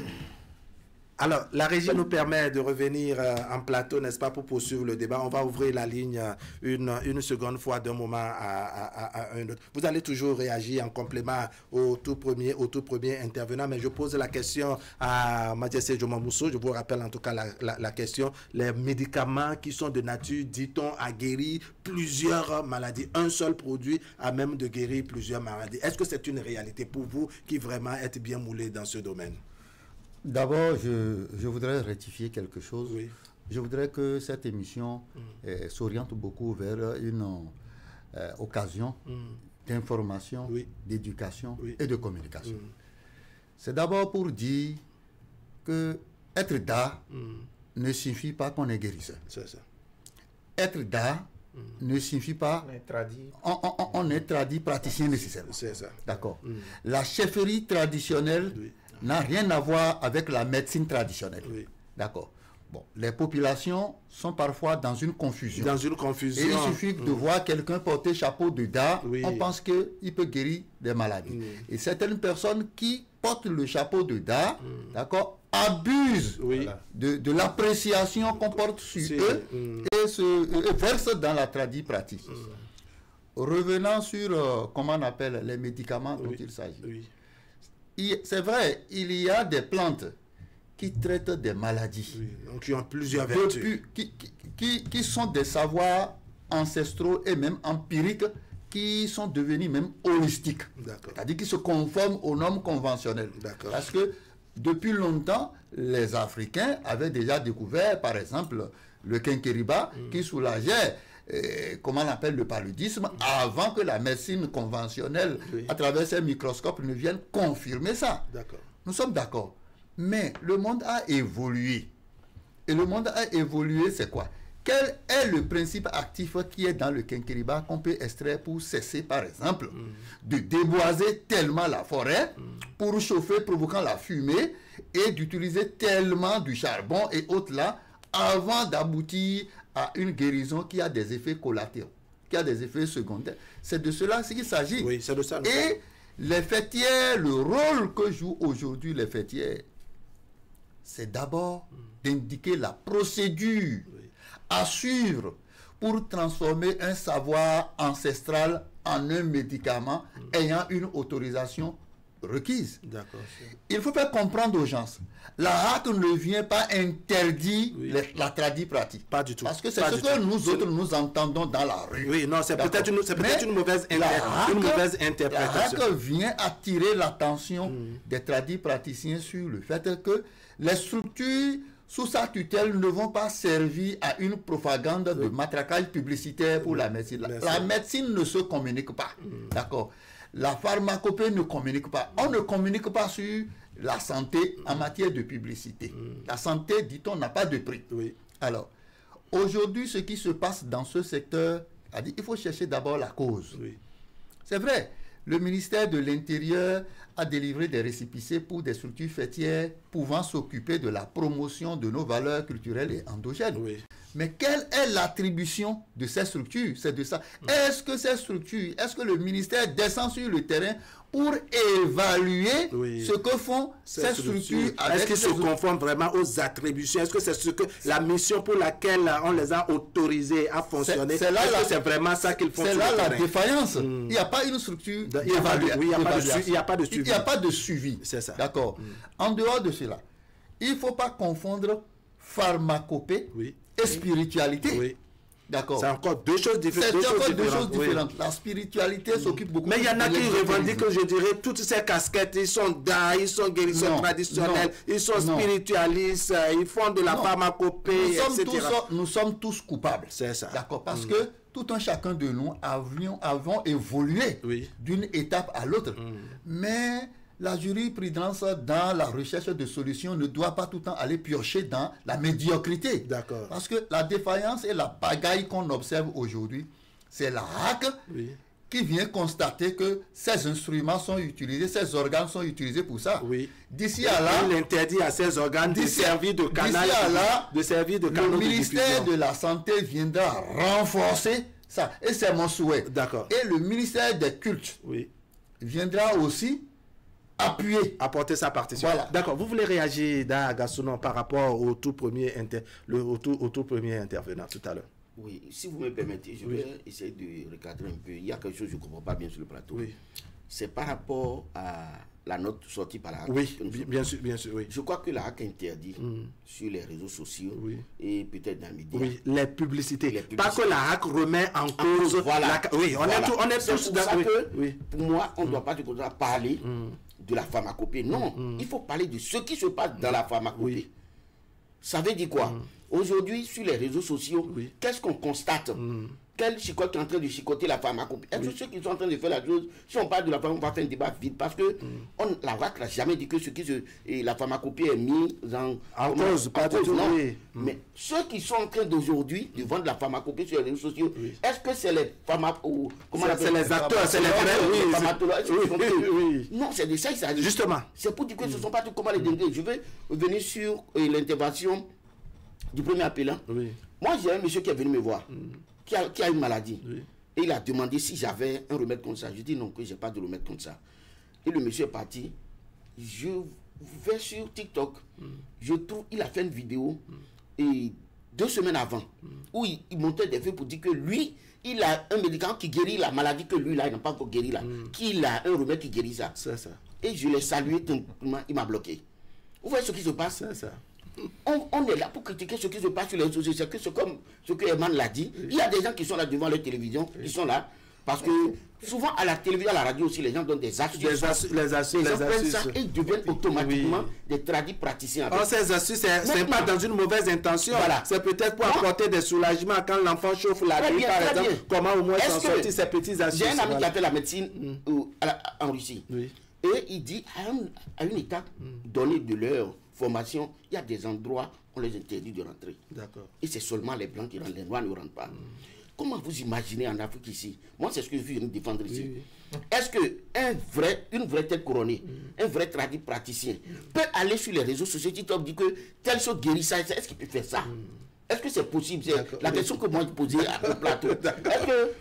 Speaker 1: Alors, la régie nous permet de revenir en plateau, n'est-ce pas, pour poursuivre le débat. On va ouvrir la ligne une seconde fois d'un moment à un autre. Vous allez toujours réagir en complément au tout premier intervenant, mais je pose la question à Mathieu Jomamousso. Je vous rappelle en tout cas la question. Les médicaments qui sont de nature, dit-on, à guérir plusieurs maladies. Un seul produit a même de guérir plusieurs maladies. Est-ce que c'est une réalité pour vous qui vraiment êtes bien moulé dans ce domaine?
Speaker 3: D'abord, je voudrais rectifier quelque chose.
Speaker 1: Oui.
Speaker 3: Je voudrais que cette émission s'oriente beaucoup vers une occasion d'information, d'éducation et de communication. C'est d'abord pour dire que être da ne signifie pas qu'on est guérisseur.
Speaker 1: C'est ça.
Speaker 3: Être da ne signifie pas on est tradit praticien nécessairement.
Speaker 1: C'est ça.
Speaker 3: D'accord. La chefferie traditionnelle n'a rien à voir avec la médecine traditionnelle. D'accord. Bon, les populations sont parfois dans une confusion.
Speaker 1: Dans une confusion.
Speaker 3: Et il suffit de voir quelqu'un porter chapeau de da, on pense qu'il peut guérir des maladies. Et certaines personnes qui portent le chapeau de da, d'accord, abusent de l'appréciation qu'on porte sur eux et versent dans la tradition pratique. Revenant sur, comment on appelle, les médicaments dont il s'agit. C'est vrai, il y a des plantes qui traitent des maladies.
Speaker 1: Donc, qui ont plusieurs vertus.
Speaker 3: Qui sont des savoirs ancestraux et même empiriques qui sont devenus même holistiques. C'est-à-dire qui se conforment aux normes conventionnelles. Parce que depuis longtemps, les Africains avaient déjà découvert, par exemple, le quinquériba qui soulageait comment on appelle le paludisme, avant que la médecine conventionnelle, à travers ses microscopes, ne vienne confirmer ça. Nous sommes d'accord. Mais le monde a évolué. Et le monde a évolué, c'est quoi? Quel est le principe actif qui est dans le quinquériba qu'on peut extraire pour cesser, par exemple, de déboiser tellement la forêt, pour chauffer, provoquant la fumée, et d'utiliser tellement du charbon et autres là, avant d'aboutir à une guérison qui a des effets collatéraux, qui a des effets secondaires. C'est de cela qu'il s'agit.
Speaker 1: Oui, c'est de ça.
Speaker 3: Et les fêtières, le rôle que jouent aujourd'hui les fêtières, c'est d'abord d'indiquer la procédure à suivre pour transformer un savoir ancestral en un médicament ayant une autorisation requise. Il faut faire comprendre aux gens. La RAC ne vient pas interdire la tradition pratique.
Speaker 1: Pas du tout.
Speaker 3: Parce que c'est ce que nous autres nous entendons dans la rue.
Speaker 1: Oui, non, c'est peut-être une mauvaise interprétation.
Speaker 3: La RAC vient attirer l'attention des tradis praticiens sur le fait que les structures sous sa tutelle ne vont pas servir à une propagande de matraquage publicitaire pour la médecine. La médecine ne se communique pas. D'accord. La pharmacopée ne communique pas. On ne communique pas sur la santé en matière de publicité. La santé, dit-on, n'a pas de prix. Alors, aujourd'hui, ce qui se passe dans ce secteur, il faut chercher d'abord la cause. C'est vrai, le ministère de l'Intérieur a délivré des récépissés pour des structures fêtières pouvant s'occuper de la promotion de nos valeurs culturelles et endogènes. Mais quelle est l'attribution de ces structures? C'est de ça. Est-ce que ces structures, est-ce que le ministère descend sur le terrain pour évaluer ce que font ces structures?
Speaker 1: Est-ce qu'ils se conforment vraiment aux attributions? Est-ce que c'est ce que la mission pour laquelle on les a autorisés à fonctionner? C'est vraiment ça qu'ils font?
Speaker 3: C'est là la défaillance. Il n'y a pas une structure d'évaluation.
Speaker 1: Il n'y a pas de suivi.
Speaker 3: Il n'y a pas de suivi.
Speaker 1: C'est ça.
Speaker 3: D'accord. En dehors de cela, il ne faut pas confondre pharmacopée et spiritualité.
Speaker 1: Oui.
Speaker 3: D'accord.
Speaker 1: C'est encore deux choses différentes.
Speaker 3: C'est encore deux choses différentes. Oui. La spiritualité s'occupe beaucoup.
Speaker 1: Mais il y en a qui revendiquent, je dirais, toutes ces casquettes. Ils sont ils sont guérisseurs traditionnels, ils sont spiritualistes, ils font de la pharmacopée, etc.
Speaker 3: Nous sommes tous coupables.
Speaker 1: C'est ça.
Speaker 3: D'accord. Parce que tout un chacun de nous avons évolué d'une étape à l'autre. Mais la jurisprudence dans la recherche de solutions ne doit pas tout le temps aller piocher dans la médiocrité.
Speaker 1: D'accord.
Speaker 3: Parce que la défaillance et la pagaille qu'on observe aujourd'hui, c'est la RAC qui vient constater que ces instruments sont utilisés, ces organes sont utilisés pour ça.
Speaker 1: Oui.
Speaker 3: D'ici à là,
Speaker 1: il interdit à ces organes de servir de canal.
Speaker 3: Le ministère de la Santé viendra renforcer ça. Et c'est mon souhait.
Speaker 1: D'accord.
Speaker 3: Et le ministère des cultes viendra aussi
Speaker 1: apporter sa partition.
Speaker 3: Voilà.
Speaker 1: D'accord. Vous voulez réagir, Gassonon, par rapport au tout premier intervenant tout à l'heure?
Speaker 4: Oui, si vous me permettez, je vais essayer de recadrer un peu. Il y a quelque chose que je ne comprends pas bien sur le plateau.
Speaker 1: Oui.
Speaker 4: C'est par rapport à la note sortie par la HAC.
Speaker 1: Oui, bien sûr, oui.
Speaker 4: Je crois que la HAC interdit sur les réseaux sociaux et peut-être dans les médias.
Speaker 1: Oui, les publicités. Pas que la HAC remet en cause.
Speaker 4: Voilà.
Speaker 1: Oui, on est tous
Speaker 4: d'accord. Pour moi, on ne doit pas parler de la pharmacopée. Non, il faut parler de ce qui se passe dans la pharmacopée. Ça veut dire quoi? Aujourd'hui, sur les réseaux sociaux, qu'est-ce qu'on constate? Quel chicote est en train de chicoter la pharmacopée? Est-ce que ceux qui sont en train de faire la chose, si on parle de la pharmacopée, on va faire un débat vide, parce que la RAC n'a jamais dit que la pharmacopée est mise en cause. Non. Mais ceux qui sont en train d'aujourd'hui de vendre la pharmacopée sur les réseaux sociaux, est-ce que c'est les pharmacologues?
Speaker 1: C'est les acteurs, c'est les vrais.
Speaker 4: Non, c'est de ça qu'il s'agit.
Speaker 1: Justement.
Speaker 4: C'est pour dire que ce ne sont pas tout comment les dénigrer. Je vais revenir sur l'intervention du premier appelant. Moi, j'ai un monsieur qui est venu me voir, qui a une maladie. Et il a demandé si j'avais un remède comme ça. Je dis non, que je n'ai pas de remède comme ça. Et le monsieur est parti. Je vais sur TikTok. Je trouve, il a fait une vidéo et 2 semaines avant, où il montait des faits pour dire que lui, il a un médicament qui guérit la maladie que lui, là, il n'a pas encore guéri là. Qu'il a un remède qui guérit ça.
Speaker 1: C'est ça.
Speaker 4: Et je l'ai salué, il m'a bloqué. Vous voyez ce qui se passe?
Speaker 1: C'est ça.
Speaker 4: On est là pour critiquer ce qui se passe sur les réseaux sociaux. C'est comme ce que Herman l'a dit. Il y a des gens qui sont là devant leur télévision, qui sont là. Parce que souvent à la télévision, à la radio aussi, les gens donnent des astuces.
Speaker 1: Les astuces.
Speaker 4: Ça, et ils deviennent automatiquement des tradis praticiens.
Speaker 1: Ces astuces, c'est pas dans une mauvaise intention.
Speaker 4: Voilà.
Speaker 1: C'est peut-être pour apporter des soulagements quand l'enfant chauffe la nuit, par exemple. Comment au moins s'en sortir ces petites astuces.
Speaker 4: J'ai un ami qui a fait la médecine en Russie. Et il dit, à une étape donnée de leur formation, il y a des endroits où on les interdit de rentrer.
Speaker 1: D'accord.
Speaker 4: Et c'est seulement les blancs qui rentrent, les noirs ne rentrent pas. Comment vous imaginez en Afrique ici? Moi, c'est ce que je veux défendre ici. Est-ce qu'une vraie tête couronnée, un vrai tradit praticien peut aller sur les réseaux sociaux et dire que telle chose guérit ça, est-ce qu'il peut faire ça? Est-ce que c'est possible? C'est la question que moi je posais au plateau. Est-ce que,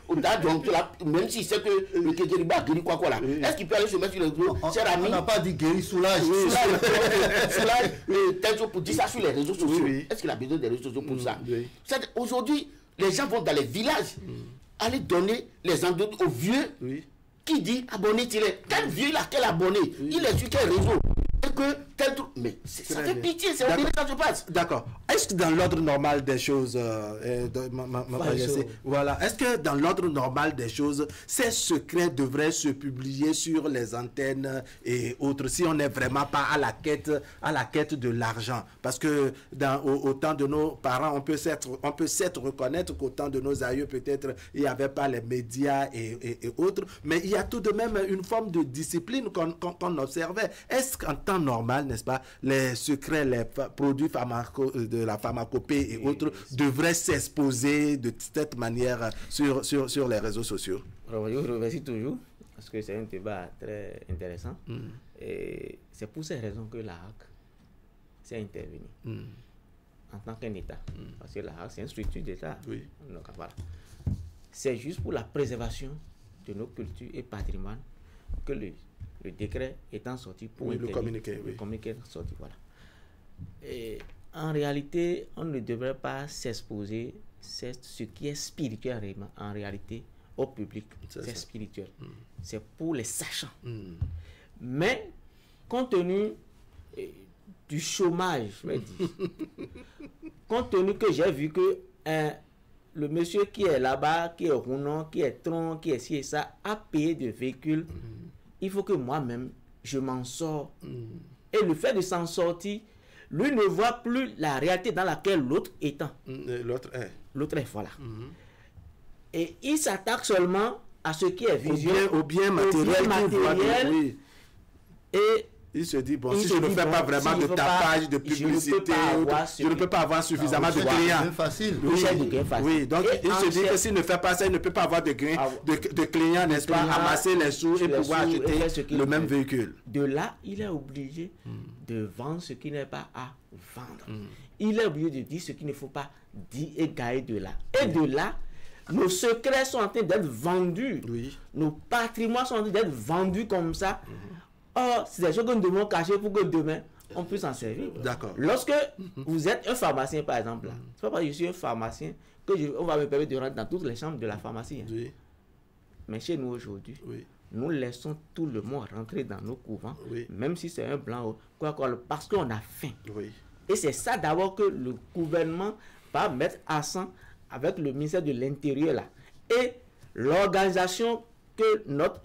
Speaker 4: même s'il sait que le Kekeriba guérit quoi là, est-ce qu'il peut aller se mettre sur les réseaux?
Speaker 3: On n'a pas dit guéri, soulage.
Speaker 4: Soulage, tel chose pour dire ça sur les réseaux sociaux. Est-ce qu'il a besoin des réseaux sociaux pour ça? Aujourd'hui, les gens vont dans les villages aller donner les endroits aux vieux qui dit abonnez-il. Quel vieux il a quel abonné? Il est sur quel réseau? Mais ça fait pitié, c'est au milieu que ça se passe.
Speaker 1: D'accord. Est-ce que dans l'ordre normal des choses, voilà, est-ce que dans l'ordre normal des choses, ces secrets devraient se publier sur les antennes et autres, si on n'est vraiment pas à la quête de l'argent? Parce que au temps de nos parents, on peut certes reconnaître qu'au temps de nos aïeux, peut-être, il n'y avait pas les médias et autres, mais il y a tout de même une forme de discipline qu'on observait. Est-ce qu'en temps normal, n'est-ce pas, les secrets, les produits de la pharmacopée et autres devraient s'exposer de cette manière sur les réseaux sociaux?
Speaker 5: Alors, je vous remercie toujours parce que c'est un débat très intéressant. Et c'est pour ces raisons que la HAC s'est intervenue en tant qu'un État. Parce que la HAC, c'est une structure d'État. Donc, voilà. C'est juste pour la préservation de nos cultures et patrimoines que le décret étant sorti pour
Speaker 1: le communiqué,
Speaker 5: sorti, voilà. Et en réalité, on ne devrait pas s'exposer ce qui est spirituel en réalité au public. C'est spirituel. C'est pour les sachants. Mais compte tenu du chômage, je vais dire, compte tenu que j'ai vu que le monsieur qui est là-bas, qui est Rounon, qui est Tron, qui est ci et ça, a payé de véhicules, il faut que moi-même, je m'en sors. Et le fait de s'en sortir, lui ne voit plus la réalité dans laquelle l'autre étant.
Speaker 1: L'autre est.
Speaker 5: L'autre est, voilà. Et il s'attaque seulement à ce qui est visuel,
Speaker 1: au bien matériel,
Speaker 5: oui. Et
Speaker 1: il se dit, bon, si je ne fais pas vraiment de tapage, de publicité, je ne peux pas avoir suffisamment de clients.
Speaker 3: Facile.
Speaker 1: Oui, donc il se dit que s'il ne fait pas ça, il ne peut pas avoir de clients, n'est-ce pas, amasser les sous et pouvoir acheter le même véhicule.
Speaker 5: De là, il est obligé de vendre ce qui n'est pas à vendre. Il est obligé de dire ce qu'il ne faut pas dire et gagner de là. Et de là, nos secrets sont en train d'être vendus. Nos patrimoines sont en train d'être vendus comme ça. Or, c'est des choses que nous devons cacher pour que demain, on puisse s'en servir.
Speaker 1: D'accord.
Speaker 5: Lorsque vous êtes un pharmacien, par exemple, c'est pas parce que je suis un pharmacien que on va me permettre de rentrer dans toutes les chambres de la pharmacie.
Speaker 1: Oui.
Speaker 5: Mais chez nous aujourd'hui, nous laissons tout le monde rentrer dans nos couvents, même si c'est un blanc, parce qu'on a faim. Et c'est ça d'abord que le gouvernement va mettre accent avec le ministère de l'Intérieur là. Et l'organisation que notre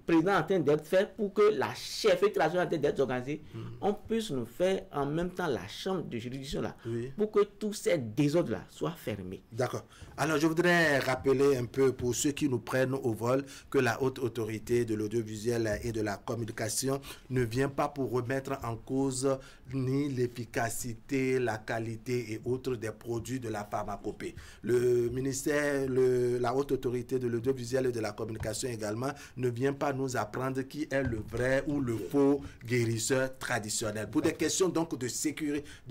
Speaker 5: président est en train d'être fait pour que la chefferie traditionnelle est en train d'être organisée, on puisse nous faire en même temps la chambre de juridiction là, pour que tous ces désordres là soient fermés.
Speaker 1: D'accord. Alors je voudrais rappeler un peu pour ceux qui nous prennent au vol que la haute autorité de l'audiovisuel et de la communication ne vient pas pour remettre en cause ni l'efficacité, la qualité et autres des produits de la pharmacopée. Le ministère, la haute autorité de l'audiovisuel et de la communication également ne vient pas nous apprendre qui est le vrai ou le faux guérisseur traditionnel. Pour des questions donc de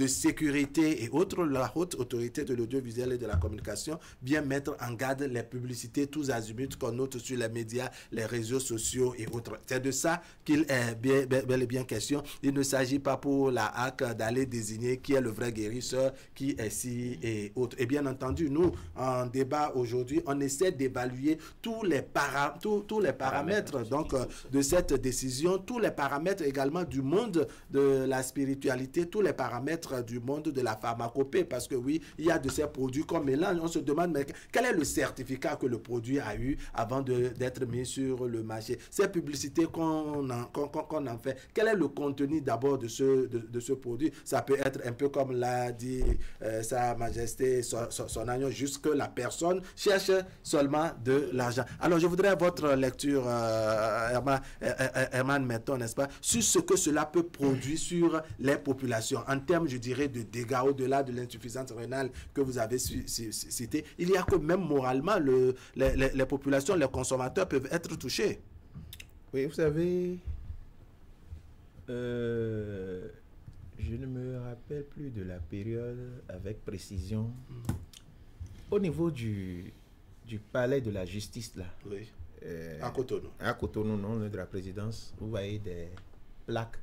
Speaker 1: sécurité et autres, la haute autorité de l'audiovisuel et de la communication vient mettre en garde les publicités tous azimuts qu'on note sur les médias, les réseaux sociaux et autres. C'est de ça qu'il est bel et bien question. Il ne s'agit pas pour la HAC d'aller désigner qui est le vrai guérisseur, qui est ci et autres. Et bien entendu, nous, en débat aujourd'hui, on essaie d'évaluer tous les paramètres donc, de cette décision, tous les paramètres également du monde de la spiritualité, tous les paramètres du monde de la pharmacopée, parce que oui, il y a de ces produits qu'on mélange. On se demande, mais quel est le certificat que le produit a eu avant d'être mis sur le marché? Ces publicités qu'on en fait, quel est le contenu d'abord de ce produit? Ça peut être un peu comme l'a dit Sa Majesté, son agneau, juste que la personne cherche seulement de l'argent. Alors, je voudrais votre lecture, Herman Merton, n'est-ce pas, sur ce que cela peut produire sur les populations, en termes, je dirais, de dégâts, au-delà de l'insuffisance rénale que vous avez cité. Il y a que même moralement, les populations, les consommateurs peuvent être touchés.
Speaker 2: Oui, vous savez, je ne me rappelle plus de la période avec précision. Au niveau du palais de la justice, là.
Speaker 1: Oui. À Cotonou.
Speaker 2: À Cotonou, non, de la présidence, vous voyez des plaques.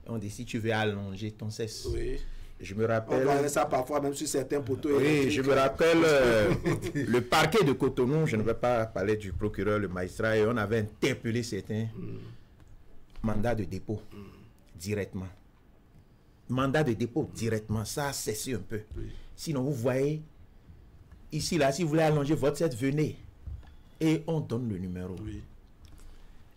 Speaker 2: On dit si tu veux allonger ton cesse.
Speaker 1: Oui.
Speaker 2: Je me rappelle.
Speaker 1: On voit ça parfois, même sur certains poteaux.
Speaker 2: Oui, je me rappelle le parquet de Cotonou, je ne vais pas parler du procureur, le magistrat, et on avait interpellé certains mandats de dépôt directement. Mandat de dépôt directement, ça a cessé un peu. Oui. Sinon, vous voyez, ici, là, si vous voulez allonger votre set, venez. Et on donne le numéro. Oui.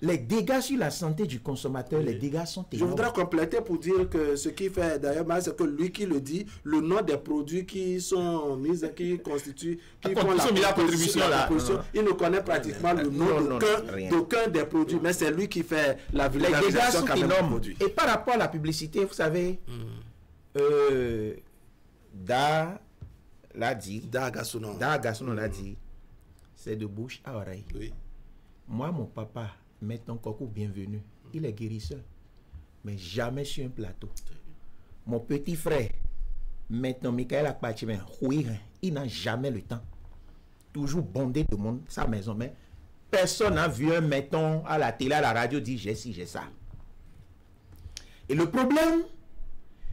Speaker 2: Les dégâts sur la santé du consommateur, les dégâts sont énormes.
Speaker 1: Je voudrais compléter pour dire que ce qui fait d'ailleurs mal, c'est que lui qui le dit, le nom des produits qui sont mis, qui constituent, qui font la contribution, il ne connaît pratiquement le nom d'aucun des produits, mais c'est lui qui fait la vulgarisation quand même des produits.
Speaker 2: Et par rapport à la publicité, vous savez, Da Gassonon l'a dit, c'est de bouche à oreille.
Speaker 1: Oui.
Speaker 2: Moi, mon papa, Maître Koko, bienvenue. Il est guérisseur, mais jamais sur un plateau. Mon petit frère, Maître Michael Akpachimen, il n'a jamais le temps. Toujours bondé de monde, sa maison. Mais personne n'a vu un Maître à la télé, à la radio, dire j'ai ci, j'ai ça. Et le problème,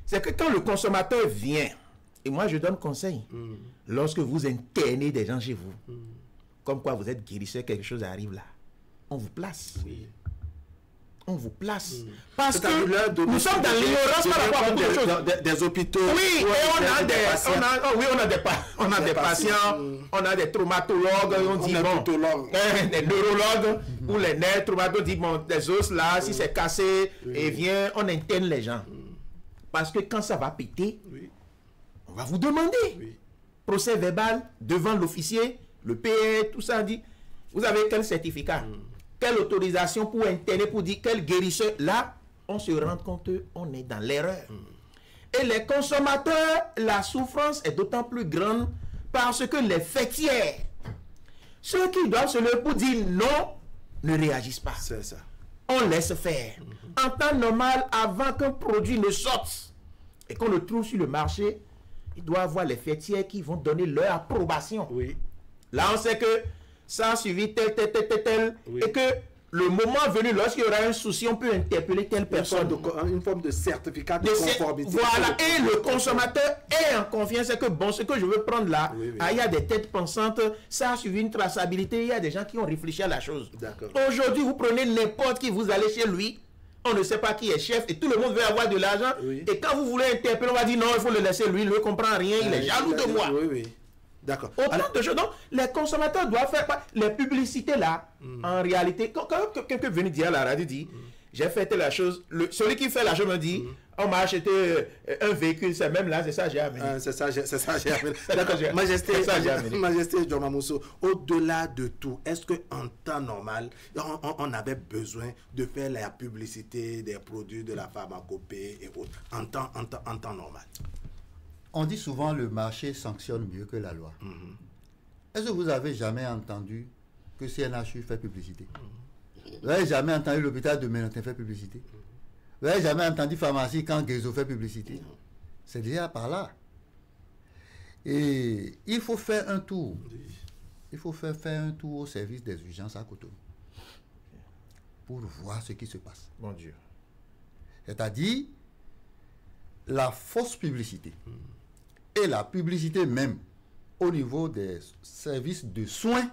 Speaker 2: c'est que quand le consommateur vient, et moi je donne conseil, lorsque vous internez des gens chez vous, comme quoi vous êtes guérisseur, quelque chose arrive là, on vous place.
Speaker 1: Oui.
Speaker 2: on vous place. Parce que
Speaker 1: nous sommes dans l'ignorance par rapport à beaucoup de choses. Des hôpitaux.
Speaker 2: Oui, et on a des patients, on a des traumatologues, on dit bon, des neurologues, ou les nerfs, traumatologues disent bon, des os là, si c'est cassé, et vient, on interne les gens. Parce que quand ça va péter, on va vous demander. Procès verbal devant l'officier, le PE, tout ça, dit, vous avez quel certificat? Quelle autorisation pour interner, pour dire quel guérisseur? Là, on se rend compte qu'on est dans l'erreur. Et les consommateurs, la souffrance est d'autant plus grande parce que les fêtières, ceux qui doivent se lever pour dire non, ne réagissent pas.
Speaker 1: C'est ça.
Speaker 2: On laisse faire. En temps normal, avant qu'un produit ne sorte et qu'on le trouve sur le marché, il doit y avoir les fêtières qui vont donner leur approbation. Là, on sait que ça a suivi tel, et que le moment venu, lorsqu'il y aura un souci, on peut interpeller telle personne.
Speaker 1: Une forme de certificat de conformité.
Speaker 2: Voilà, et le consommateur est en confiance, c'est que bon, ce que je veux prendre là, il y a des têtes pensantes, ça a suivi une traçabilité, il y a des gens qui ont réfléchi à la chose. Aujourd'hui, vous prenez n'importe qui, vous allez chez lui, on ne sait pas qui est chef, et tout le monde veut avoir de l'argent, et quand vous voulez interpeller, on va dire non, il faut le laisser lui, il ne comprend rien, il est jaloux de moi.
Speaker 1: D'accord.
Speaker 2: Autant de choses. Donc, les consommateurs doivent faire les publicités là. En réalité, quand quelqu'un vient dire à la radio, dit j'ai fait telle chose. Celui qui fait la chose me dit on m'a acheté un véhicule, c'est même là, c'est ça j'ai amené.
Speaker 1: C'est ça j'ai amené. D'accord. Majesté John Mamousso, au-delà de tout, est-ce qu'en temps normal, on avait besoin de faire la publicité des produits de la pharmacopée et autres en temps normal?
Speaker 3: On dit souvent le marché sanctionne mieux que la loi. Est-ce que vous avez jamais entendu que CNHU fait publicité? Vous n'avez jamais entendu l'hôpital de Mélentin faire publicité? Vous n'avez jamais entendu pharmacie quand Guézo fait publicité? C'est déjà par là. Et il faut faire un tour. Il faut faire un tour au service des urgences à Cotonou pour voir ce qui se passe.
Speaker 2: Mon Dieu.
Speaker 3: C'est-à-dire la fausse publicité. Et la publicité même au niveau des services de soins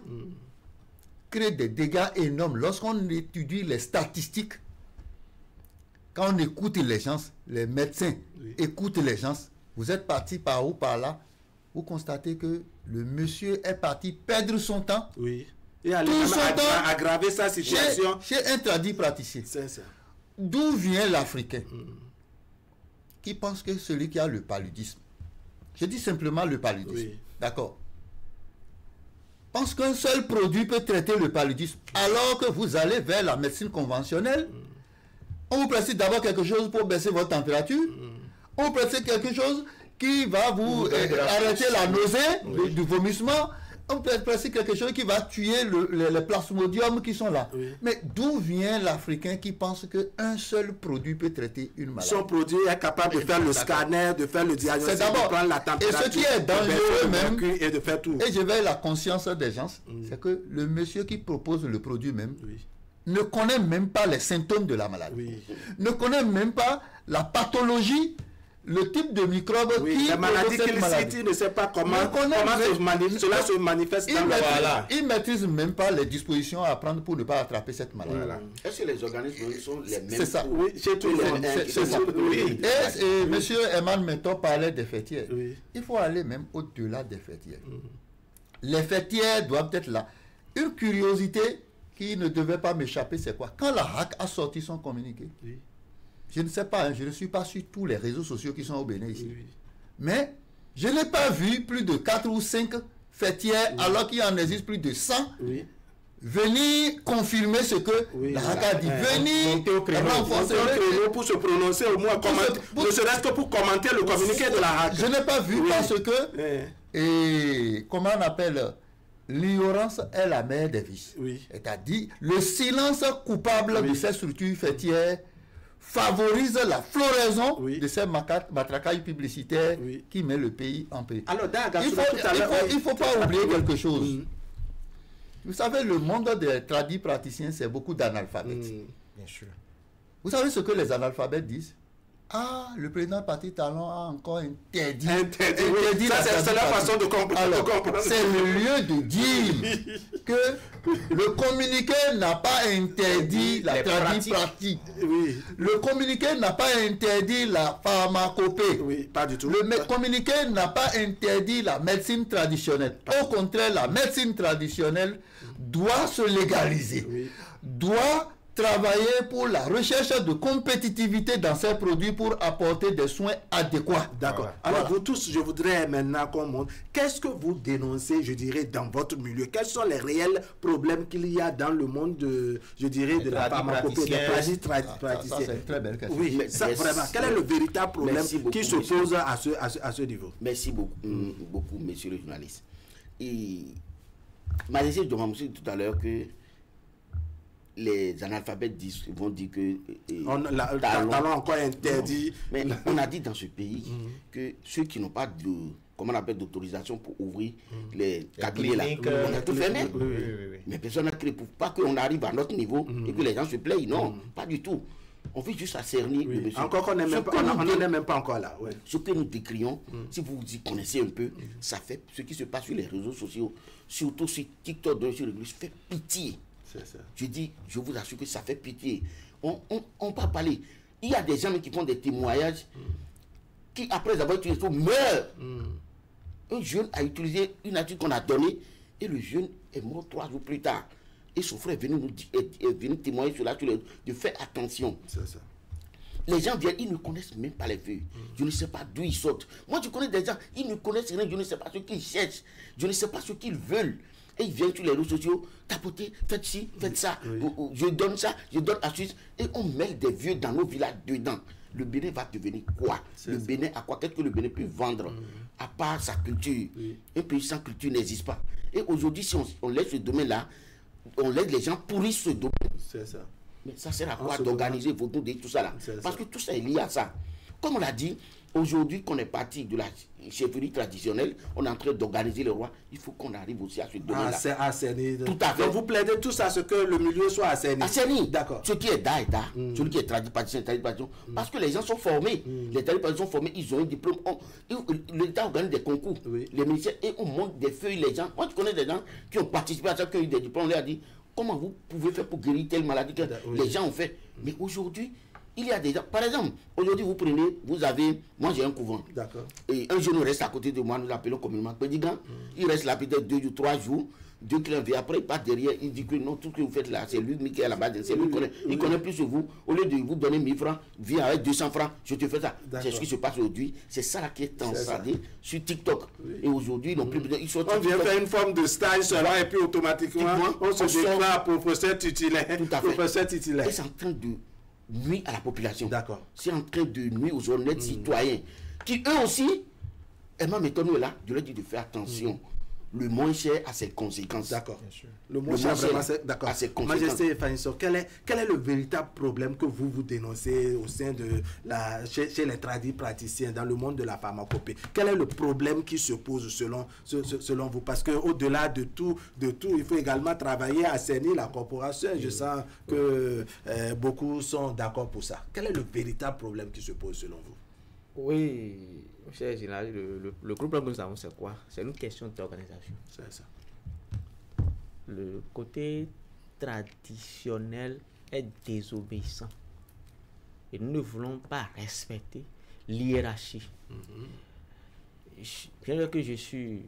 Speaker 3: crée des dégâts énormes. Lorsqu'on étudie les statistiques, quand on écoute les gens, les médecins écoutent les gens, vous êtes parti par où, par là, vous constatez que le monsieur est parti perdre son temps.
Speaker 1: Et aller aggraver sa situation.
Speaker 3: Chez un tradit praticien.
Speaker 1: C'est ça.
Speaker 3: D'où vient l'Africain qui pense que celui qui a le paludisme, je dis simplement le paludisme, d'accord, pense qu'un seul produit peut traiter le paludisme, alors que vous allez vers la médecine conventionnelle, on vous prescrit d'abord quelque chose pour baisser votre température, on vous prescrit quelque chose qui va vous arrêter la nausée, du vomissement, on peut presser quelque chose qui va tuer les plasmodiums qui sont là. Mais d'où vient l'Africain qui pense qu'un seul produit peut traiter une maladie?
Speaker 1: Son produit est capable de faire le scanner, de faire le diagnostic, de prendre la température.
Speaker 3: Et ce qui est dangereux même,
Speaker 1: et de faire tout.
Speaker 3: Et je vais la conscience des gens, c'est que le monsieur qui propose le produit même ne connaît même pas les symptômes de la maladie. Ne connaît même pas la pathologie, le type de microbe qui
Speaker 1: la maladie qu'il cite, il ne sait pas comment cela se manifeste dans le corps.
Speaker 3: Il ne maîtrise même pas les dispositions à prendre pour ne pas attraper cette maladie.
Speaker 4: Est-ce que les organismes sont les mêmes?
Speaker 3: C'est ça.
Speaker 1: Chez tout le monde.
Speaker 3: C'est ça. Et M. Eman Mentor parlait des fêtières. Il faut aller même au-delà des fêtières. Les fêtières doivent être là. Une curiosité qui ne devait pas m'échapper, c'est quoi? Quand la RAC a sorti son communiqué, je ne sais pas, je ne suis pas sur tous les réseaux sociaux qui sont au Bénin ici. Mais je n'ai pas vu plus de 4 ou 5 fêtières, alors qu'il en existe plus de 100, venir confirmer ce que la RAC a dit. Venir renforcer le créneau
Speaker 1: pour se prononcer au moins, ne serait-ce que pour commenter le communiqué de la RAC.
Speaker 3: Je n'ai pas vu parce que, et comment on appelle, l'ignorance est la mère des vices. C'est-à-dire, le silence coupable de ces structures fêtières favorise la floraison de ces matraquages publicitaires qui met le pays en péril.
Speaker 1: Alors,
Speaker 3: il ne faut pas oublier quelque chose. Vous savez, le monde des tradis praticiens, c'est beaucoup d'analphabètes.
Speaker 2: Bien sûr.
Speaker 3: Vous savez ce que les analphabètes disent? Ah, le président du parti Talon a encore interdit.
Speaker 1: Oui. Ça, c'est la façon de comprendre.
Speaker 3: C'est le lieu de dire que le communiqué n'a pas interdit la pratique.
Speaker 1: Oui.
Speaker 3: Le communiqué n'a pas interdit la pharmacopée.
Speaker 1: Oui, pas du tout.
Speaker 3: Le communiqué n'a pas interdit la médecine traditionnelle. Au contraire, la médecine traditionnelle doit se légaliser, doit travailler pour la recherche de compétitivité dans ces produits pour apporter des soins adéquats.
Speaker 1: D'accord. Alors, vous tous, je voudrais maintenant qu'on montre, qu'est-ce que vous dénoncez, je dirais, dans votre milieu? Quels sont les réels problèmes qu'il y a dans le monde de, je dirais, de la pharmacopée, des praticiens?
Speaker 3: Ça, c'est une très belle question.
Speaker 1: Oui, ça, vraiment, quel est le véritable problème qui se pose à ce niveau?
Speaker 4: Merci beaucoup, messieurs les journalistes. Et Majesté de Mamoussou dit tout à l'heure que les analphabètes vont dire que
Speaker 1: Talon encore interdit.
Speaker 4: Mais on a dit dans ce pays que ceux qui n'ont pas de, comment on appelle, d'autorisation pour ouvrir les cabinets là, on a tout fermé. Mais personne n'a créé pour pas qu'on arrive à notre niveau et que les gens se plaignent. Non, pas du tout. On fait juste à cerner le monsieur.
Speaker 1: Encore qu'on n'est même pas encore là. Ouais.
Speaker 4: Ce que nous décrions, si vous y connaissez un peu, ça fait ce qui se passe sur les réseaux sociaux, surtout sur TikTok, sur le ça fait pitié.
Speaker 1: Ça.
Speaker 4: Je dis, je vous assure que ça fait pitié. On peut parler. Il y a des gens qui font des témoignages qui, après avoir utilisé tout, meurent. Un jeune a utilisé une nature qu'on a donnée et le jeune est mort 3 jours plus tard. Et son frère est venu témoigner sur la de faire attention.
Speaker 1: C'est ça.
Speaker 4: Les gens viennent, ils ne connaissent même pas les feuilles. Je ne sais pas d'où ils sortent. Moi, je connais des gens, ils ne connaissent rien, je ne sais pas ce qu'ils cherchent. Je ne sais pas ce qu'ils veulent. Et ils viennent sur les réseaux sociaux, tapoter, faites ci, faites ça, je donne ça, je donne à Suisse. Et on mêle des vieux dans nos villages dedans. Le Bénin va devenir quoi? Le Bénin à quoi? Qu'est-ce que le Bénin peut vendre à part sa culture? Un pays sans culture n'existe pas. Et aujourd'hui, si on laisse ce domaine-là, on laisse les gens pourrir ce domaine.
Speaker 1: C'est ça.
Speaker 4: Mais ça sert à quoi d'organiser vos doutes et tout ça là? Parce que tout ça est lié à ça. Comme on l'a dit, aujourd'hui qu'on est parti de la chefferie traditionnelle, on est en train d'organiser le roi. Il faut qu'on arrive aussi à ce domaine-là.
Speaker 1: Assaini.
Speaker 4: Tout à fait.
Speaker 1: Donc vous plaidez tous à ce que le milieu soit assaini.
Speaker 4: Assaini.
Speaker 1: D'accord.
Speaker 4: Ce qui est da est da. Celui qui est tradipraticien, tradipraticien. Parce que les gens sont formés. Les tradipraticiens sont formés, ils ont un diplôme. L'État organise des concours. Les ministères, et on monte des feuilles, les gens. Moi, je connais des gens qui ont participé à ça, qui ont eu des diplômes. On leur a dit, comment vous pouvez faire pour guérir telle maladie que les gens ont fait. Mais aujourd'hui, il y a des gens, par exemple, aujourd'hui vous prenez, vous avez, moi j'ai un couvent.
Speaker 1: D'accord.
Speaker 4: Et un jeune reste à côté de moi, nous l'appelons communément Pédigan. Il reste là peut-être 2 ou 3 jours. Dieu qui l'envie. Après, il part derrière, il dit que non, tout ce que vous faites là, c'est lui qui est là-bas. C'est lui qui connaît. Il connaît plus que vous. Au lieu de vous donner 1000 francs, viens avec 200 francs, je te fais ça. C'est ce qui se passe aujourd'hui. C'est ça là qui est installé sur TikTok. Et aujourd'hui, ils n'ont plus besoin.
Speaker 1: On vient faire une forme de stage seulement et puis automatiquement, on se déclare professeur titulaire.
Speaker 4: Tout à fait.
Speaker 1: Professeur titulaire.
Speaker 4: Et c'est en train de nuire à la population.
Speaker 1: D'accord.
Speaker 4: C'est en train de nuire aux honnêtes citoyens qui, eux aussi, Emma m'étonne là, je leur dis de faire attention. Le moins cher a ses conséquences.
Speaker 1: D'accord. Le moins cher vraiment, d'accord.
Speaker 4: A ses conséquences.
Speaker 1: Majesté Fanisso, quel est le véritable problème que vous dénoncez au sein de chez les praticiens dans le monde de la pharmacopée? Quel est le problème qui se pose selon vous? Parce qu'au-delà de tout, il faut également travailler à assainir la corporation. Je sens que beaucoup sont d'accord pour ça. Quel est le véritable problème qui se pose selon vous?
Speaker 5: Oui, cher général, le gros problème que nous avons, c'est quoi? C'est une question d'organisation.
Speaker 1: C'est ça.
Speaker 5: Le côté traditionnel est désobéissant. Et nous ne voulons pas respecter l'hiérarchie. Bien que je suis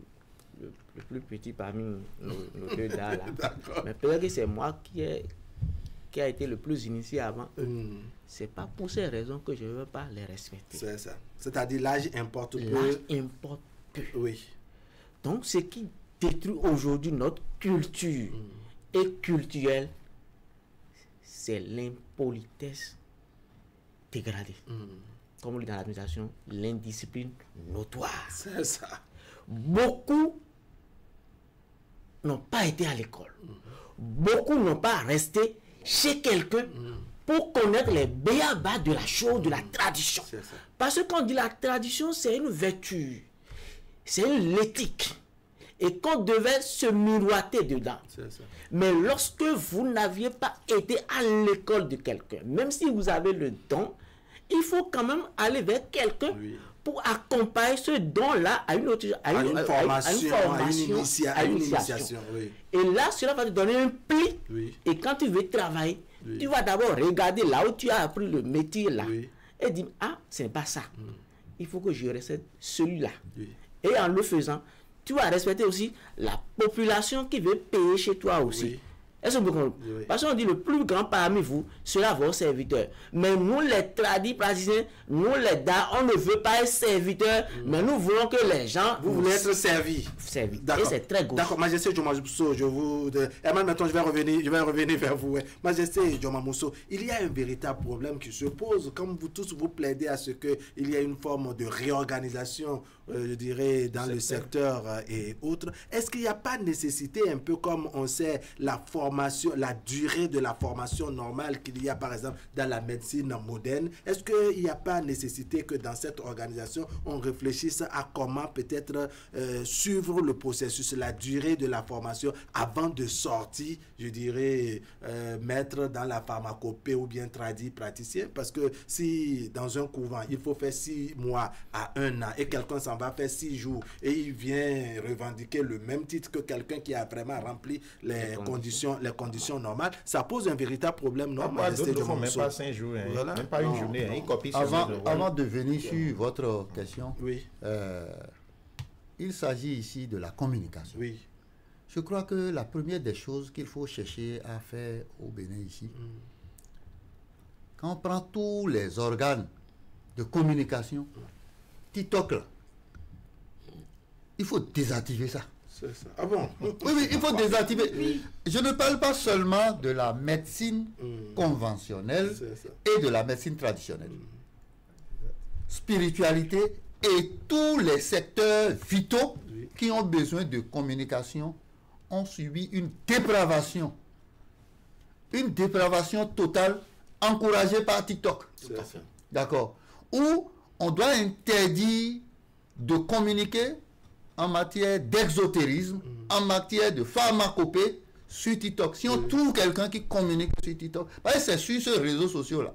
Speaker 5: le plus petit parmi nos deux dames là, mais peut-être que c'est moi qui a été le plus initié avant eux. C'est pas pour ces raisons que je ne veux pas les respecter.
Speaker 1: C'est ça. C'est-à-dire l'âge importe peu.
Speaker 5: L'âge importe peu.
Speaker 1: Oui.
Speaker 5: Donc ce qui détruit aujourd'hui notre culture et culturelle, c'est l'impolitesse dégradée. Comme on dit dans l'administration, l'indiscipline notoire.
Speaker 1: C'est ça.
Speaker 5: Beaucoup n'ont pas été à l'école. Beaucoup n'ont pas resté chez quelqu'un pour connaître les béabas de la chose, de la tradition. Parce que quand on dit la tradition, c'est une vertu, c'est une éthique. Et qu'on devait se miroiter dedans. Mais lorsque vous n'aviez pas été à l'école de quelqu'un, même si vous avez le don, il faut quand même aller vers quelqu'un pour accompagner ce don-là à une autre, à une formation, à une initiation. Et là, cela va te donner un pli. Et quand tu veux travailler, tu vas d'abord regarder là où tu as appris le métier là. Et dire, ah, ce n'est pas ça. Il faut que je respecte celui-là. Et en le faisant, tu vas respecter aussi la population qui veut payer chez toi aussi. Est-ce que vous comprenez? Parce qu'on dit le plus grand parmi vous sera vos serviteurs. Mais nous, les tradis praticiens, nous, les DA, on ne veut pas être serviteurs, mais nous voulons que les gens...
Speaker 1: Vous voulez être servis.
Speaker 5: Et c'est très gauche.
Speaker 1: D'accord, Majesté Joma Mousso, je vous... maintenant, je vais revenir vers vous. Majesté Joma Mousso, il y a un véritable problème qui se pose. Comme vous tous, vous plaidez à ce qu'il y ait une forme de réorganisation, je dirais, dans le secteur et autres. Est-ce qu'il n'y a pas nécessité, un peu comme on sait, la durée de la formation normale qu'il y a par exemple dans la médecine moderne, est-ce qu'il n'y a pas nécessité que dans cette organisation on réfléchisse à comment peut-être suivre le processus, la durée de la formation avant de sortir, je dirais, mettre dans la pharmacopée ou bien tradit praticien, parce que si dans un couvent il faut faire 6 mois à 1 an et quelqu'un s'en va faire 6 jours et il vient revendiquer le même titre que quelqu'un qui a vraiment rempli les conditions normales, ça pose un véritable problème.
Speaker 2: Non, d'autres ne font même pas 5 jours, même pas une journée.
Speaker 3: Avant de venir sur votre question, il s'agit ici de la communication. Je crois que la première des choses qu'il faut chercher à faire au Bénin ici, quand on prend tous les organes de communication, TikTok là, il faut désactiver ça.
Speaker 1: Ah bon?
Speaker 3: Oui, il faut désactiver. Je ne parle pas seulement de la médecine conventionnelle et de la médecine traditionnelle. Spiritualité et tous les secteurs vitaux qui ont besoin de communication ont subi une dépravation totale encouragée par TikTok. D'accord. Où on doit interdire de communiquer en matière d'exotérisme, en matière de pharmacopée sur TikTok. Si on trouve quelqu'un qui communique sur TikTok, c'est sur ce réseau social-là,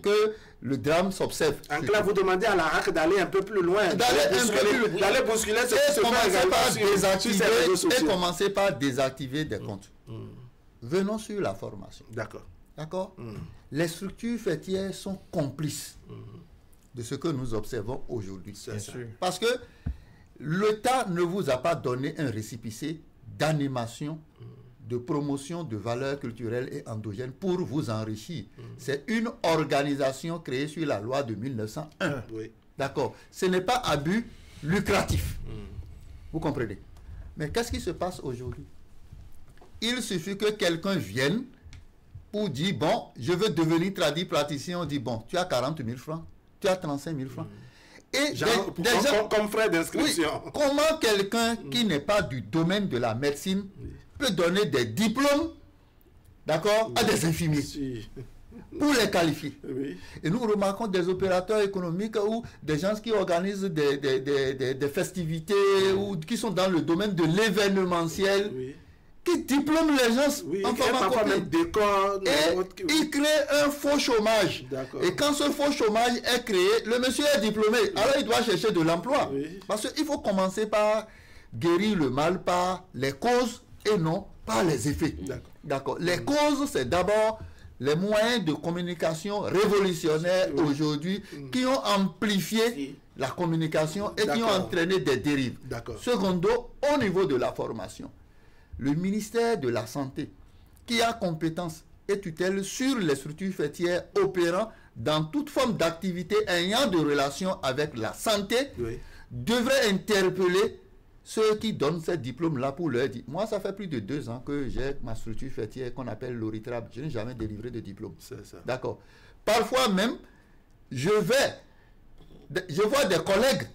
Speaker 3: que le drame s'observe.
Speaker 1: Donc là, vous demandez à la RAC d'aller un peu plus loin, d'aller bousculer ce qui se fait
Speaker 3: et commencer par désactiver des comptes. Venons sur la formation. D'accord. Les structures fêtières sont complices de ce que nous observons aujourd'hui. Parce que l'État ne vous a pas donné un récépissé d'animation, de promotion de valeurs culturelles et endogènes pour vous enrichir. C'est une organisation créée sur la loi de 1901. D'accord. Ce n'est pas à but lucratif. Vous comprenez? Mais qu'est-ce qui se passe aujourd'hui? Il suffit que quelqu'un vienne pour dire, bon, je veux devenir tradit praticien. On dit, bon, tu as 40 000 francs. Tu as 35 000 francs. Et
Speaker 1: comme frais d'inscription.
Speaker 3: Comment quelqu'un qui n'est pas du domaine de la médecine peut donner des diplômes, d'accord, à des infirmiers pour les qualifier? Et nous remarquons des opérateurs économiques ou des gens qui organisent des festivités ou qui sont dans le domaine de l'événementiel. Qui diplôme les gens en pharmacopée. Et il crée un faux chômage. Et quand ce faux chômage est créé, le monsieur est diplômé. Alors il doit chercher de l'emploi. Parce qu'il faut commencer par guérir le mal par les causes et non par les effets. D'accord. Les causes, c'est d'abord les moyens de communication révolutionnaires aujourd'hui qui ont amplifié la communication et qui ont entraîné des dérives. Secondo, au niveau de la formation, le ministère de la Santé, qui a compétence et tutelle sur les structures fêtières opérant dans toute forme d'activité ayant de relation avec la santé, devrait interpeller ceux qui donnent ces diplômes-là pour leur dire, moi ça fait plus de 2 ans que j'ai ma structure fêtière qu'on appelle l'ORITRAB, je n'ai jamais délivré de diplôme. D'accord. Parfois même, je vois des collègues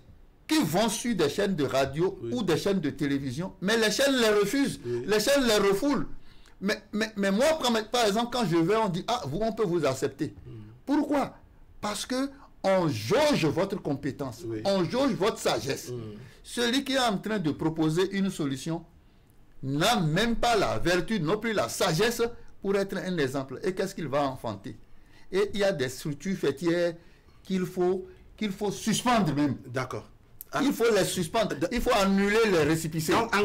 Speaker 3: qui vont sur des chaînes de radio ou des chaînes de télévision, mais les chaînes les refusent, les chaînes les refoulent. Mais moi, par exemple, quand je vais, on dit, ah, on peut vous accepter. Pourquoi? Parce que on jauge votre compétence, on jauge votre sagesse. Celui qui est en train de proposer une solution n'a même pas la vertu, non plus la sagesse pour être un exemple. Et qu'est-ce qu'il va enfanter? Et il y a des structures fêtières qu'il faut suspendre même.
Speaker 1: D'accord.
Speaker 3: Il faut les suspendre. Il faut annuler les récépissés.
Speaker 1: Donc,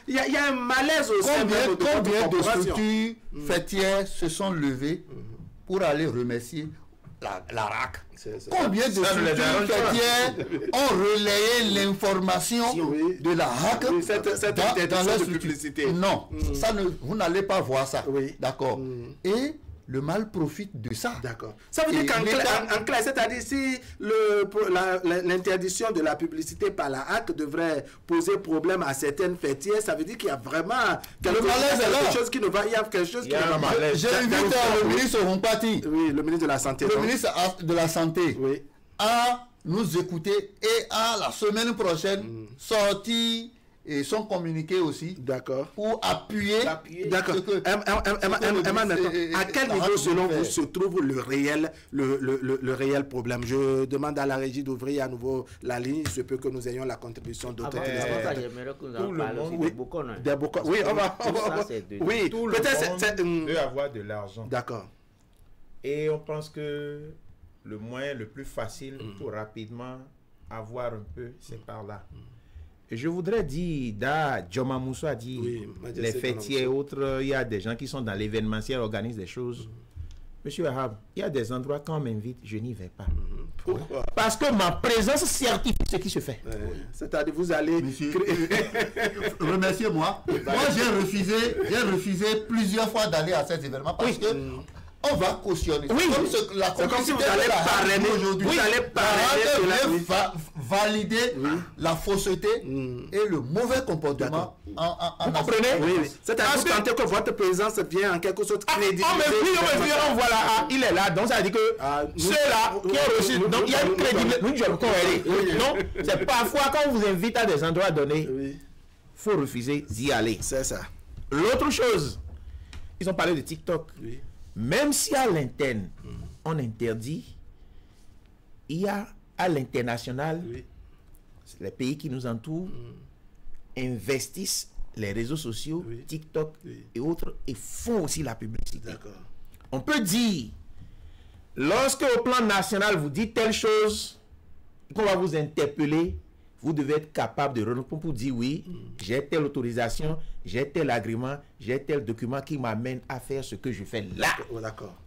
Speaker 1: il y a un malaise au sein
Speaker 3: de combien de structures fêtières se sont levées pour aller remercier la RAC? Combien de structures fêtières ont relayé l'information de la RAC dans leur publicité? Non, ça vous n'allez pas voir ça. D'accord. Et le mal profite de ça.
Speaker 1: D'accord. Ça veut dire qu'en clair, c'est-à-dire si l'interdiction de la publicité par la HAC devrait poser problème à certaines fêtières, ça veut dire qu'il y a vraiment quelque chose qui ne va. Il y a quelque chose qui ne va pas.
Speaker 3: J'ai invité le ministre Rompati,
Speaker 1: le ministre de la Santé.
Speaker 3: Le ministre de la Santé à nous écouter et à la semaine prochaine sortir et sont communiqués aussi.
Speaker 1: D'accord.
Speaker 3: Pour appuyer.
Speaker 1: D'accord. À quel niveau selon vous se trouve le réel problème? Je demande à la régie d'ouvrir à nouveau la ligne. Il se peut que nous ayons la contribution d'autres.
Speaker 2: Oui, on va. Oui, peut-être veut avoir de l'argent.
Speaker 1: D'accord.
Speaker 2: Et on pense que le moyen le plus facile pour rapidement avoir un peu, c'est par là. Je voudrais dire, Djoma Mousso a dit, les fêtiers et autres, il y a des gens qui sont dans l'événementiel, organisent des choses. Monsieur Ahab, il y a des endroits quand on m'invite, je n'y vais pas.
Speaker 1: Pourquoi?
Speaker 2: Parce que ma présence certifie ce qui se fait.
Speaker 1: C'est-à-dire, vous allez...
Speaker 3: Remerciez-moi. Moi, j'ai refusé plusieurs fois d'aller à ces événements parce que on va cautionner.
Speaker 1: Oui, c'est comme si vous allez parrainer aujourd'hui. Vous allez parrainer
Speaker 3: valider la fausseté et le mauvais comportement.
Speaker 2: Vous comprenez?
Speaker 1: Oui. C'est-à-dire vous tentez que votre présence vient en quelque sorte crédibiliser.
Speaker 2: On voit là, il est là, donc ça veut dire que ceux-là qui ont reçu, donc il y a une crédibilité. Nous, je le connais. Non, c'est parfois quand on vous invite à des endroits donnés, il faut refuser d'y aller.
Speaker 1: C'est ça.
Speaker 2: L'autre chose, ils ont parlé de TikTok. Même si à l'interne, on interdit, il y a à l'international, les pays qui nous entourent investissent les réseaux sociaux, TikTok et autres, et font aussi la publicité. On peut dire, lorsque au plan national, vous dites telle chose, qu'on va vous interpeller, vous devez être capable de répondre pour dire oui, j'ai telle autorisation, j'ai tel agrément, j'ai tel document qui m'amène à faire ce que je fais là.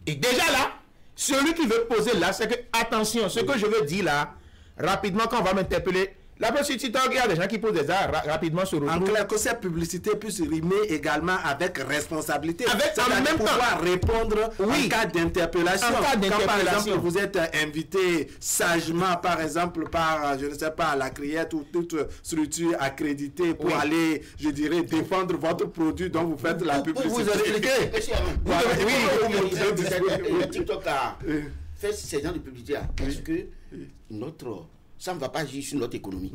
Speaker 2: Et déjà là, celui qui veut poser là, c'est que, attention, ce que je veux dire là, rapidement quand on va m'interpeller, là, sur TikTok, il y a des gens qui posent des arts rapidement sur le
Speaker 1: En clair, que cette publicité puisse rimer également avec responsabilité.
Speaker 2: En même
Speaker 1: pouvoir répondre en cas d'interpellation. Quand, par exemple, vous êtes invité sagement, par exemple, par, je ne sais pas, la Criette ou toute structure accréditée pour aller, je dirais, défendre votre produit dont vous faites la publicité.
Speaker 3: Vous expliquez.
Speaker 4: Le TikTok a fait ces gens de publicité parce que ça ne va pas agir sur notre économie.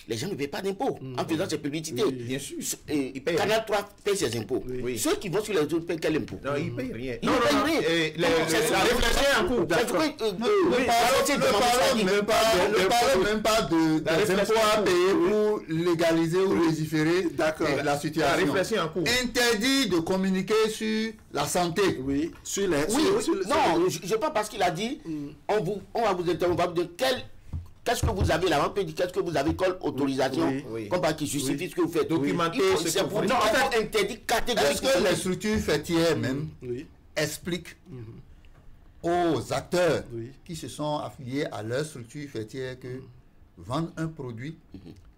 Speaker 4: Les gens ne paient pas d'impôts en faisant ces publicités.
Speaker 2: Bien sûr.
Speaker 4: Canal 3 paye ses impôts. Ceux qui vont sur les autres payent quel impôt?
Speaker 2: Non, ils ne payent rien.
Speaker 4: Ils ne payent rien.
Speaker 2: La réflexion est en cours.
Speaker 3: Ne parlons même pas des impôts à payer pour légaliser ou légiférer la situation.
Speaker 2: La réflexion est en cours.
Speaker 3: Interdit de communiquer sur la santé.
Speaker 1: Sur les...
Speaker 4: Non, je pas parce qu'il a dit, on va vous interroger, on va vous dire qu'est-ce que vous avez là? On peut dire qu'est-ce que vous avez comme autorisation, comme qui justifie ce que vous faites.
Speaker 2: Documenter ce que vous faites.
Speaker 4: Non, en fait, interdit catégoriquement.
Speaker 3: Est-ce que les structures fêtières même expliquent aux acteurs qui se sont affiliés à leur structure fêtière que vendre un produit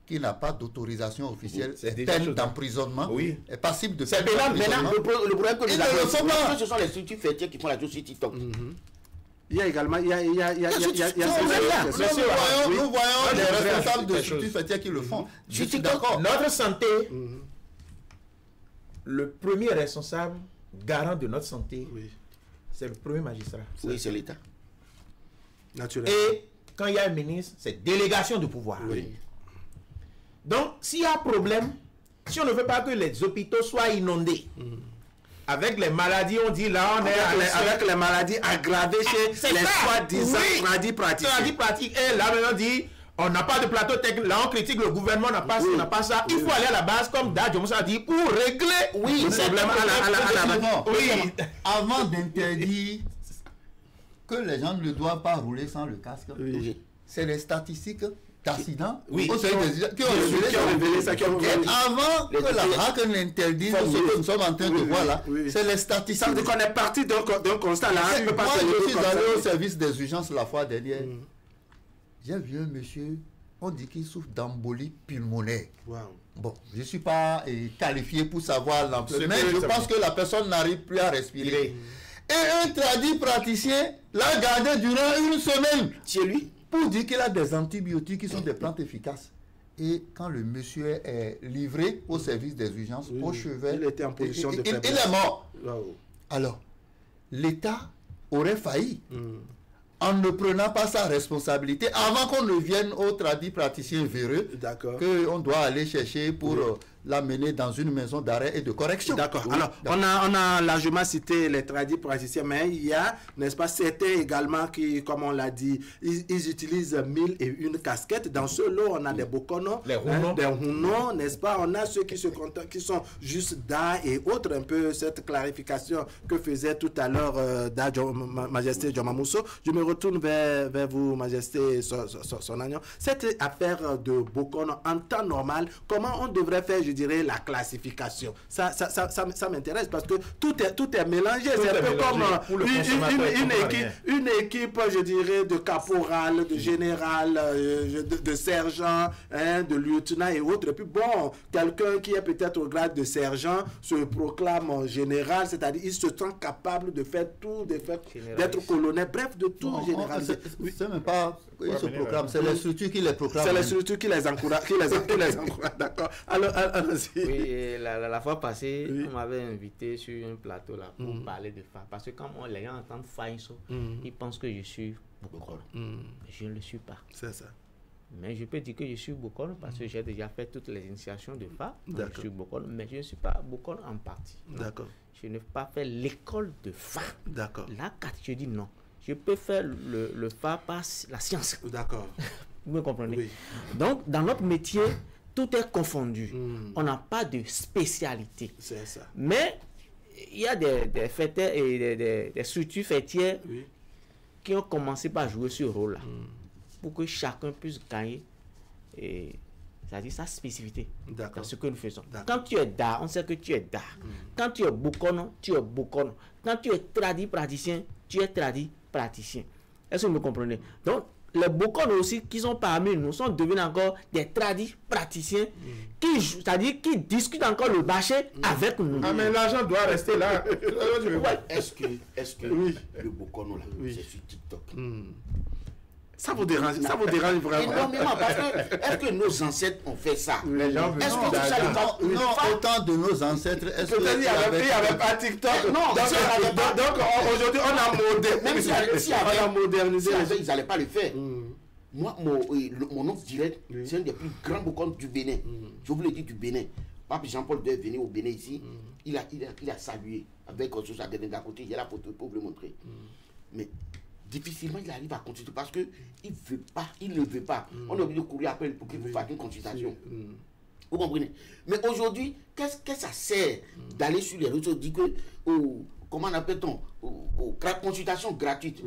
Speaker 3: qui n'a pas d'autorisation officielle, peine d'emprisonnement, est passible de peine d'emprisonnement.
Speaker 4: Le problème que nous avons, ce sont les structures fêtières qui font la chose sur TikTok.
Speaker 1: Il y a également, nous
Speaker 3: voyons les responsables de structures fêtières qui le font. Je suis d'accord.
Speaker 2: Notre santé, le premier responsable, garant de notre santé, c'est le premier magistrat.
Speaker 4: Oui, c'est l'État.
Speaker 1: Naturellement.
Speaker 2: Et quand il y a un ministre, c'est délégation de pouvoir. Donc, s'il y a un problème, si on ne veut pas que les hôpitaux soient inondés, avec les maladies, on dit là, on est
Speaker 1: avec les maladies aggravées chez les soi-disant tradis pratiques.
Speaker 2: Et là, maintenant, on dit, On n'a pas de plateau technique. Là, on critique le gouvernement, on n'a pas, on n'a pas ça. Il faut aller à la base, comme Dadjo Moussa a dit, pour régler le problème à la base.
Speaker 3: Oui. Avant d'interdire que les gens ne doivent pas rouler sans le casque, c'est les statistiques d'accidents qui ont révélé ça. Et avant que la RAC n'interdise ce que nous sommes en train de voir là, c'est les statistiques.
Speaker 1: Ça veut dire qu'on est parti d'un constat. Moi,
Speaker 3: je suis allé au service des urgences la fois dernière. J'ai vu un monsieur, on dit qu'il souffre d'embolie pulmonaire. Bon, je ne suis pas qualifié pour savoir l'ampleur, mais je pense que la personne n'arrive plus à respirer. Et un tradit praticien l'a gardé durant une semaine chez lui pour dire qu'il a des antibiotiques qui sont des plantes efficaces. Et quand le monsieur est livré au service des urgences, au chevet,
Speaker 1: il était en position de faiblesse.
Speaker 3: Il est mort. Alors, l'État aurait failli en ne prenant pas sa responsabilité avant qu'on ne vienne au tradit praticien véreux qu'on doit aller chercher pour l'amener dans une maison d'arrêt et de correction.
Speaker 1: D'accord. Alors, on a largement cité les tradis praticiens, mais il y a, n'est-ce pas, certains également qui, comme on l'a dit, ils utilisent 1001 casquettes. Dans ce lot, on a des bokonos, des hounos, n'est-ce pas? On a ceux qui sont juste da et autres, un peu cette clarification que faisait tout à l'heure Majesté Djomamousso. Je me retourne vers vous, Majesté Sonagnon. Cette affaire de bokono, en temps normal, comment on devrait faire, je dirais, la classification? Ça m'intéresse parce que tout est mélangé. C'est un peu comme une équipe, je dirais, de caporal, de général, de sergent, de lieutenant et autres. Et puis bon, quelqu'un qui est peut-être au grade de sergent se proclame général, c'est-à-dire il se sent capable de faire tout, d'être colonel, bref, de tout général.
Speaker 3: C'est même pas, ils se proclament, c'est les structures qui les proclament.
Speaker 1: C'est les structures qui les encouragent, d'accord. Alors,
Speaker 5: oui, la fois passée, on m'avait invité sur un plateau là pour parler de FA. Parce que quand les gens entendent FA, ils pensent que je suis Bokolo. Je ne le suis pas.
Speaker 1: C'est ça.
Speaker 5: Mais je peux dire que je suis Bokolo parce que j'ai déjà fait toutes les initiations de FA. Je suis Bokolo, mais je ne suis pas Bokolo en partie.
Speaker 1: D'accord.
Speaker 5: Je n'ai pas fait l'école de FA.
Speaker 1: D'accord.
Speaker 5: Là, je dis non. Je peux faire le FA par la science.
Speaker 1: D'accord.
Speaker 5: Vous me comprenez?
Speaker 1: Oui.
Speaker 5: Donc, dans notre métier, tout est confondu. On n'a pas de spécialité.
Speaker 1: C'est ça.
Speaker 5: Mais il y a des fêteurs et des structures fêtières qui ont commencé par jouer ce rôle-là pour que chacun puisse gagner c'est-à-dire sa spécificité dans ce que nous faisons. Quand tu es da, on sait que tu es da. Quand tu es bokono, tu es bokono. Quand tu es tradit praticien, tu es tradit praticien. Est-ce que vous me comprenez? Donc, les bokonos aussi qui sont parmi nous sont devenus encore des tradis praticiens c'est-à-dire qui discutent encore le marché avec nous.
Speaker 2: Ah, mais l'argent doit rester là.
Speaker 4: Est-ce que le bokono là, c'est sur TikTok?
Speaker 1: Ça vous dérange vraiment?
Speaker 4: Énormément, parce que est-ce que nos ancêtres ont fait ça?
Speaker 3: Les gens est-ce que ça non, autant de nos ancêtres, est-ce
Speaker 1: qu'il n'y avait pas TikTok? Non, donc aujourd'hui on a modernisé.
Speaker 4: Même si on a modernisé, ils n'allaient pas le faire. Moi, mon oncle direct, c'est un des plus grands bokonos du Bénin. Je vous le dis, du Bénin. Pape Jean-Paul II est venu au Bénin ici. Il a salué avec Sosa d'à côté. Il y a la photo pour vous le montrer. Mais difficilement il arrive à continuer parce que il ne veut pas. On est obligé de courir après pour qu'il vous fasse une consultation. Vous comprenez? Mais aujourd'hui, qu'est-ce que ça sert d'aller sur les réseaux, dire que comment on appelle-t-on, consultation gratuite.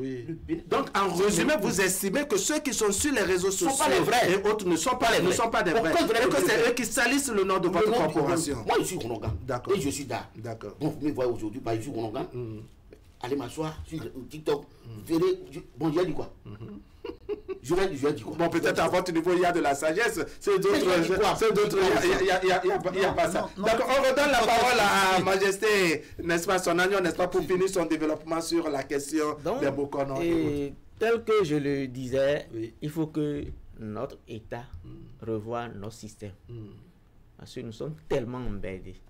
Speaker 1: Donc en résumé, vous estimez que ceux qui sont sur les réseaux sociaux et autres ne sont pas des vrais. Et que c'est eux qui salissent le nom de votre corporation.
Speaker 4: Moi je suis Ronongan et je suis Da.
Speaker 1: D'accord.
Speaker 4: Bon, vous me voyez aujourd'hui, je suis Ronongan. Allez m'asseoir sur TikTok, verrez, bon, j'ai dit quoi? Je vais dire quoi?
Speaker 1: Bon, peut-être à votre niveau, il y a de la sagesse. C'est d'autres, il n'y a pas ça. D'accord, on redonne la parole à Majesté, n'est-ce pas, Sonagnon, n'est-ce pas, pour finir son développement sur la question des bokonos.
Speaker 5: Tel que je le disais, il faut que notre État revoie notre système. Parce que nous sommes tellement embêtés.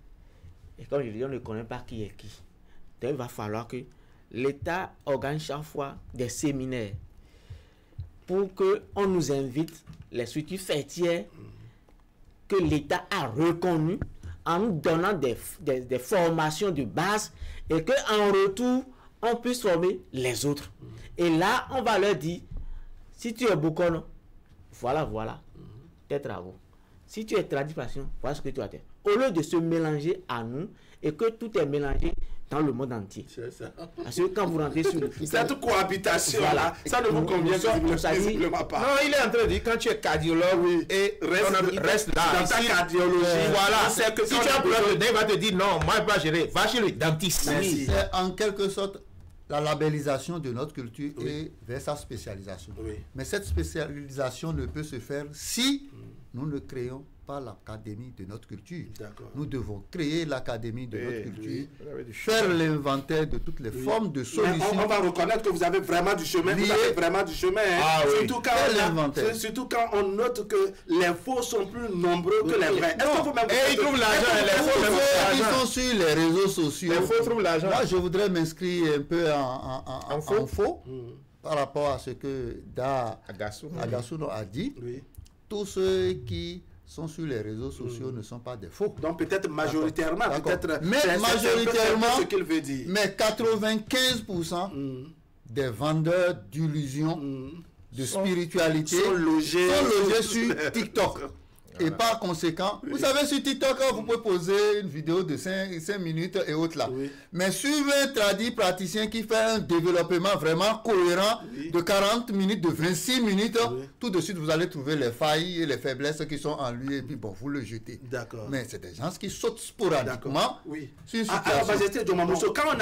Speaker 5: Et comme je dis, on ne connaît pas qui est qui. Donc il va falloir que l'État organise chaque fois des séminaires pour qu'on nous invite les structures fêtières que l'État a reconnues en nous donnant des formations de base et qu'en retour, on puisse former les autres. Et là, on va leur dire, si tu es bokono, voilà tes travaux. Si tu es tradition, voilà ce que tu as fait. Au lieu de se mélanger à nous et que tout est mélangé dans le monde entier.
Speaker 1: C'est ça.
Speaker 5: Parce que quand vous rentrez sur le foot,
Speaker 1: cette cohabitation là, ça ne vous convient visiblement pas.
Speaker 2: Non, il est en train de dire quand tu es cardiologue et reste là
Speaker 1: dans ta cardiologie.
Speaker 2: Voilà.
Speaker 1: C'est que
Speaker 2: si tu as problème de il va te dire non, moi je vais pas gérer. Va chez le dentiste.
Speaker 3: C'est en quelque sorte la labellisation de notre culture et vers sa spécialisation. Mais cette spécialisation ne peut se faire si nous ne créons pas l'académie de notre culture. Nous devons créer l'académie de notre culture, faire l'inventaire de toutes les formes de solutions.
Speaker 1: On va reconnaître que vous avez vraiment du chemin. Vous avez vraiment du chemin. Surtout quand on note que les faux sont plus nombreux que les vrais.
Speaker 2: Et ils trouvent l'argent.
Speaker 3: Les faux sont sur les réseaux sociaux.
Speaker 2: Les faux trouvent l'argent.
Speaker 3: Moi, je voudrais m'inscrire un peu en faux par rapport à ce que Da Agassuno a dit. Tous ceux qui sont sur les réseaux sociaux ne sont pas des faux.
Speaker 1: Donc peut-être majoritairement,
Speaker 3: mais majoritairement,
Speaker 1: ce qu'il veut dire.
Speaker 3: Mais 95% des vendeurs d'illusions, de spiritualité sont logés sur TikTok. Et par conséquent, vous savez, sur TikTok, vous pouvez poser une vidéo de 5 minutes et autres là. Mais suivez un tradit praticien qui fait un développement vraiment cohérent de 40 minutes, de 26 minutes, tout de suite, vous allez trouver les failles et les faiblesses qui sont en lui et puis bon, vous le jetez.
Speaker 1: D'accord.
Speaker 3: Mais c'est des gens qui sautent sporadiquement.
Speaker 1: Sur une situation. Quand on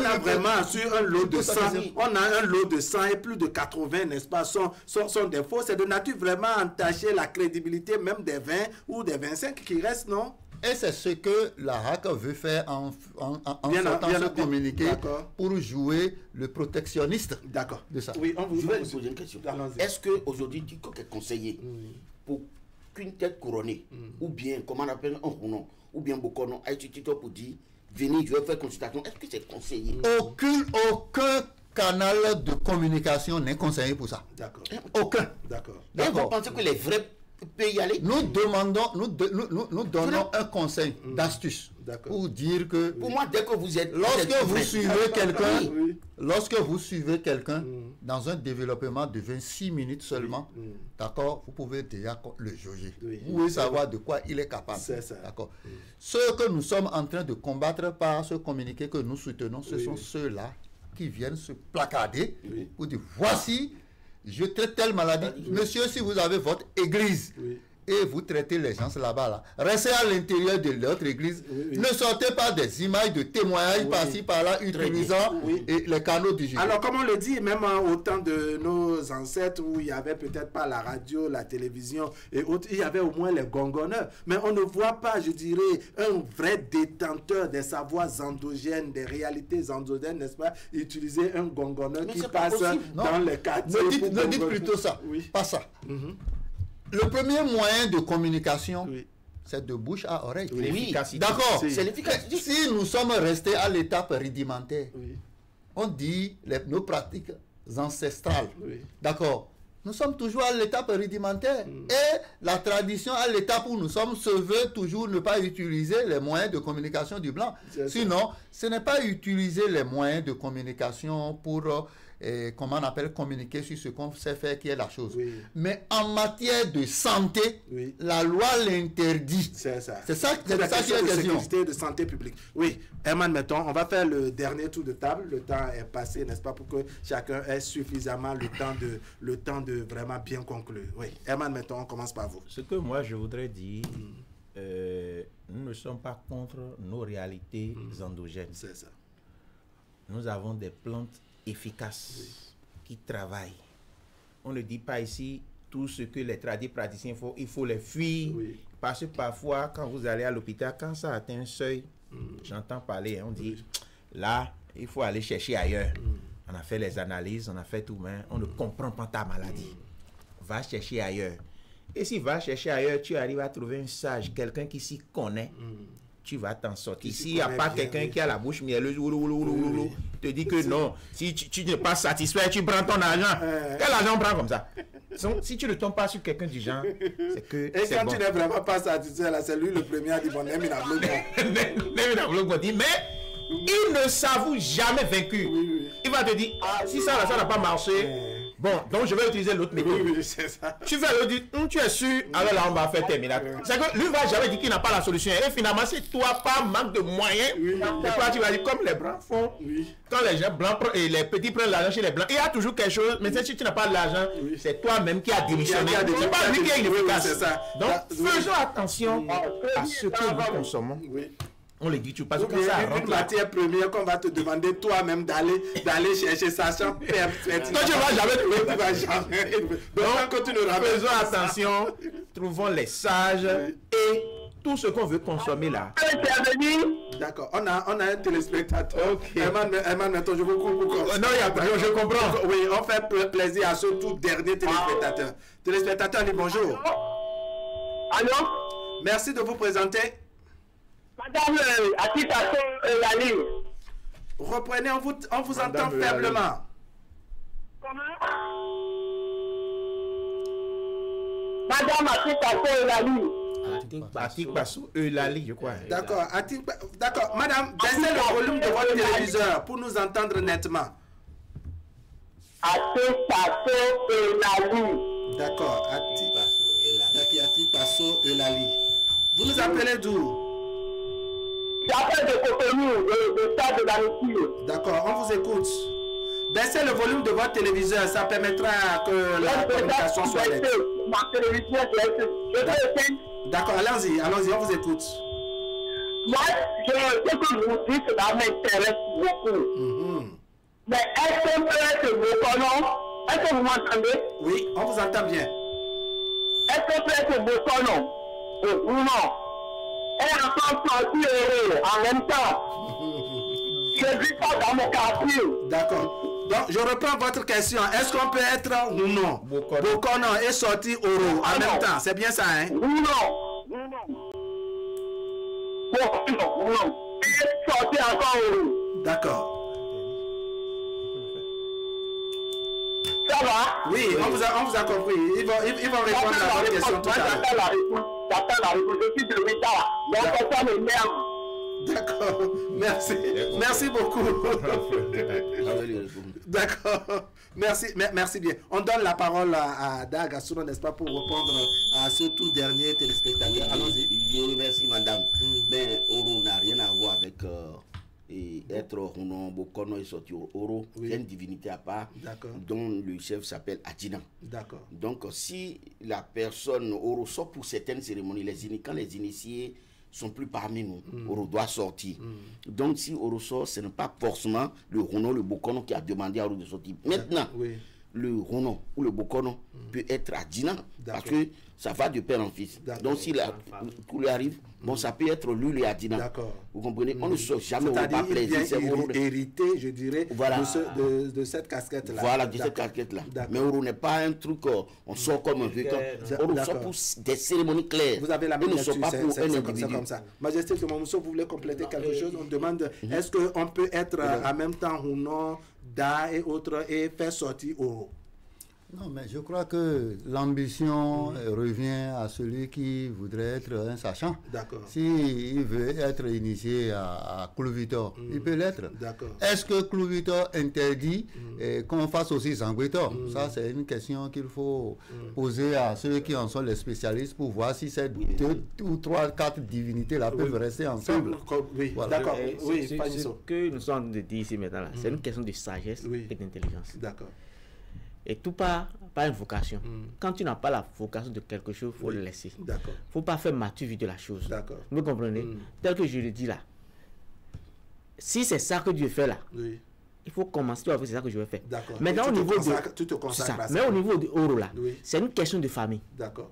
Speaker 1: a vraiment sur un lot de 100, on a un lot de 100 et plus de 80, n'est-ce pas, sont des faux, c'est de nature vraiment entacher la crédibilité même des 20 ou des 25 qui restent, non?
Speaker 3: Et c'est ce que la RAC veut faire en sortant ce communiqué pour jouer le protectionniste.
Speaker 1: D'accord.
Speaker 3: De ça.
Speaker 4: Oui, je vais vous poser une question. Est-ce qu'aujourd'hui, quiconque est conseiller pour qu'une tête couronnée, ou bien, comment on appelle un rounon, ou bien Bokono, a été pour dire, venez, je vais faire consultation, est-ce que c'est conseillé?
Speaker 3: Aucun canal de communication n'est conseillé pour ça.
Speaker 1: D'accord.
Speaker 3: Aucun.
Speaker 1: D'accord.
Speaker 4: Et vous pensez que les vrais peuvent y aller?
Speaker 3: Nous donnons un conseil d'astuce pour dire que...
Speaker 4: Pour moi, dès que vous êtes...
Speaker 3: Lorsque vous suivez quelqu'un dans un développement de 26 minutes seulement, d'accord, vous pouvez déjà le juger. Vous pouvez savoir de quoi il est capable.
Speaker 1: C'est ça.
Speaker 3: D'accord. Ceux que nous sommes en train de combattre par ce communiqué que nous soutenons, ce sont ceux-là qui viennent se placarder pour dire voici, je traite telle maladie. Monsieur, si vous avez votre église et vous traitez les gens là-bas, là, restez à l'intérieur de votre église. Ne sortez pas des images de témoignages par-ci, par-là, utilisant les canaux digitaux.
Speaker 1: Alors, comme on le dit, même au temps de nos ancêtres où il n'y avait peut-être pas la radio, la télévision et autres, il y avait au moins les gongonneurs. Mais on ne voit pas, je dirais, un vrai détenteur des savoirs endogènes, des réalités endogènes, n'est-ce pas, utiliser un gongonneur qui passe dans les quartiers.
Speaker 3: Ne dites plutôt ça, pas ça. Le premier moyen de communication, c'est de bouche à oreille. D'accord. C'est l'efficacité. Si nous sommes restés à l'étape rudimentaire, on dit nos pratiques ancestrales. D'accord. Nous sommes toujours à l'étape rudimentaire. Et la tradition à l'étape où nous sommes se veut toujours ne pas utiliser les moyens de communication du blanc. Sinon, ce n'est pas utiliser les moyens de communication pour... comment on appelle communiquer sur ce qu'on sait faire qui est la chose. Mais en matière de santé, la loi l'interdit.
Speaker 1: C'est ça.
Speaker 3: C'est ça qui est la question.
Speaker 1: De sécurité, de santé publique. Oui, Herman, mettons, on va faire le dernier tour de table. Le temps est passé, n'est-ce pas, pour que chacun ait suffisamment le temps de vraiment bien conclure. Oui, Herman, mettons, on commence par vous.
Speaker 2: Ce que moi je voudrais dire, nous ne sommes pas contre nos réalités endogènes.
Speaker 1: C'est ça.
Speaker 2: Nous avons des plantes efficaces qui travaillent. On ne dit pas ici tout ce que les praticiens font, il faut les fuir. Parce que parfois, quand vous allez à l'hôpital, quand ça atteint un seuil, j'entends parler, on dit là, il faut aller chercher ailleurs. On a fait les analyses, on a fait tout, mais on ne comprend pas ta maladie. Va chercher ailleurs. Et si va chercher ailleurs, tu arrives à trouver un sage, quelqu'un qui s'y connaît. Tu vas t'en sortir. S'il n'y a pas quelqu'un qui a la bouche mielleuse, te dit que non, si tu n'es pas satisfait, tu prends ton argent. Quel argent on prend comme ça? Si tu ne tombes pas sur quelqu'un du genre, c'est que.
Speaker 1: Et quand tu n'es vraiment pas satisfait, c'est lui le premier à dire bon, mais
Speaker 2: il ne s'avoue jamais vaincu. Il va te dire, si ça n'a pas marché, Bon, donc je vais utiliser l'autre méthode.
Speaker 1: Oui, c'est ça.
Speaker 2: Tu fais l'autre, tu es sûr, alors là, on va faire terminateur. C'est que lui va jamais dire qu'il n'a pas la solution. Et finalement, c'est toi, pas manque de moyens. Et toi, tu vas dire, comme les Blancs font, quand les gens blancs et les petits prennent l'argent chez les Blancs, il y a toujours quelque chose, mais si tu n'as pas de l'argent, c'est toi-même qui as démissionné. C'est pas lui qui est inefficace. Donc, faisons attention à ce que nous consommons. On le dit tout parce que ça
Speaker 1: une matière première qu'on va te demander toi-même d'aller chercher, sachant perpétuellement.
Speaker 2: Toi, tu ne vas jamais trouver.
Speaker 1: Tu vas jamais.
Speaker 2: Donc, faisons attention, trouvons les sages et tout ce qu'on veut consommer là.
Speaker 1: D'accord, on a un téléspectateur. Ok. Herman, maintenant je vous coupe.
Speaker 2: Non, il y a pas, je comprends.
Speaker 1: Oui, on fait plaisir à ce tout dernier téléspectateur. Téléspectateur, dit bonjour.
Speaker 6: Allô?
Speaker 1: Merci de vous présenter.
Speaker 6: Madame Atipasso Lali.
Speaker 1: Reprenez, on vous entend faiblement.
Speaker 6: Comment? Madame Atipasso Lali.
Speaker 2: Atipasso Lali, je crois.
Speaker 1: D'accord, d'accord. Madame, baissez le volume de votre téléviseur pour nous entendre nettement.
Speaker 6: Atipasso Lali.
Speaker 1: D'accord, Atipasso Lali. Vous nous appelez d'où?
Speaker 6: J'appelle de Cotonou, de Stade de la Russie.
Speaker 1: D'accord, on vous écoute. Baissez le volume de votre téléviseur, ça permettra que la communication soit nette.
Speaker 6: Ma télévision, je vais éteindre.
Speaker 1: D'accord, allons-y, on vous écoute.
Speaker 6: Moi, ce que vous dites, ça m'intéresse beaucoup. Mais est-ce qu'on peut être reconnaissant? Est-ce que vous m'entendez?
Speaker 1: Oui, on vous entend bien.
Speaker 6: Est-ce qu'on peut être reconnaissant? Ou non? Et encore sorti en même temps. Je vis pas dans mon quartier.
Speaker 1: D'accord. Donc, je reprends votre question. Est-ce qu'on peut être ou non Bokono et sorti Oro en même temps? C'est bien ça, hein?
Speaker 6: Oui, non. Non. Et sorti encore Oro.
Speaker 1: D'accord.
Speaker 6: Ça va?
Speaker 1: Oui, on vous a compris. Ils vont répondre à votre question tout à l'heure.
Speaker 6: J'attends la réponse. Je suis de l'État. Donc, ça m'énerve.
Speaker 1: D'accord, merci beaucoup. D'accord, merci bien. On donne la parole à Dag Assouna, n'est-ce pas, pour répondre à ce tout dernier téléspectateur. Allons-y.
Speaker 4: Je remercie madame. Mais Oro n'a rien à voir avec être Rounon, Bokono et sorti Oro. C'est une divinité à part dont le chef s'appelle Adjina.
Speaker 1: D'accord.
Speaker 4: Donc si la personne Oro sort pour certaines cérémonies, quand les initiés sont plus parmi nous, Oro doit sortir. Donc si Oro sort, ce n'est pas forcément le Rounon, le Bokono qui a demandé à Oro de sortir. Maintenant, le Rounon ou le Bokono peut être Adjina parce que ça va de père en fils. Donc si tout lui arrive, bon, ça peut être lui le Adjina. Vous comprenez? On ne sort jamais, on ne pas plaisir. C'est
Speaker 1: hérité, je dirais, de cette casquette-là.
Speaker 4: Voilà, de cette casquette-là. Mais Oro n'est pas un truc, on sort comme un vieux. Oro sort pour des cérémonies claires.
Speaker 1: Vous avez la même lecture, c'est comme ça. Majesté de Mamousso, vous voulez compléter quelque chose? On demande, est-ce qu'on peut être en même temps Rounon, Da et autres et faire sortir Oro?
Speaker 3: Non, mais je crois que l'ambition revient à celui qui voudrait être un sachant.
Speaker 1: D'accord.
Speaker 3: S'il veut être initié à Clouvitor, il peut l'être.
Speaker 1: D'accord.
Speaker 3: Est-ce que Clouvitor interdit qu'on fasse aussi Sanguitor? Ça, c'est une question qu'il faut poser à ceux qui en sont les spécialistes pour voir si ces 2 ou 3, 4 divinités-là peuvent rester ensemble.
Speaker 1: Oui,
Speaker 3: voilà.
Speaker 1: D'accord. Oui,
Speaker 5: ce que nous sommes de dire ici maintenant, c'est une question de sagesse et d'intelligence.
Speaker 1: D'accord.
Speaker 5: Et tout pas une vocation. Quand tu n'as pas la vocation de quelque chose, il faut le laisser. Il ne faut pas faire mature de la chose. Vous comprenez? Tel que je le dis là. Si c'est ça que Dieu fait là, il faut commencer à faire ça que je vais faire. Maintenant, au niveau mais au niveau de Oro là, c'est une question de famille.
Speaker 1: D'accord.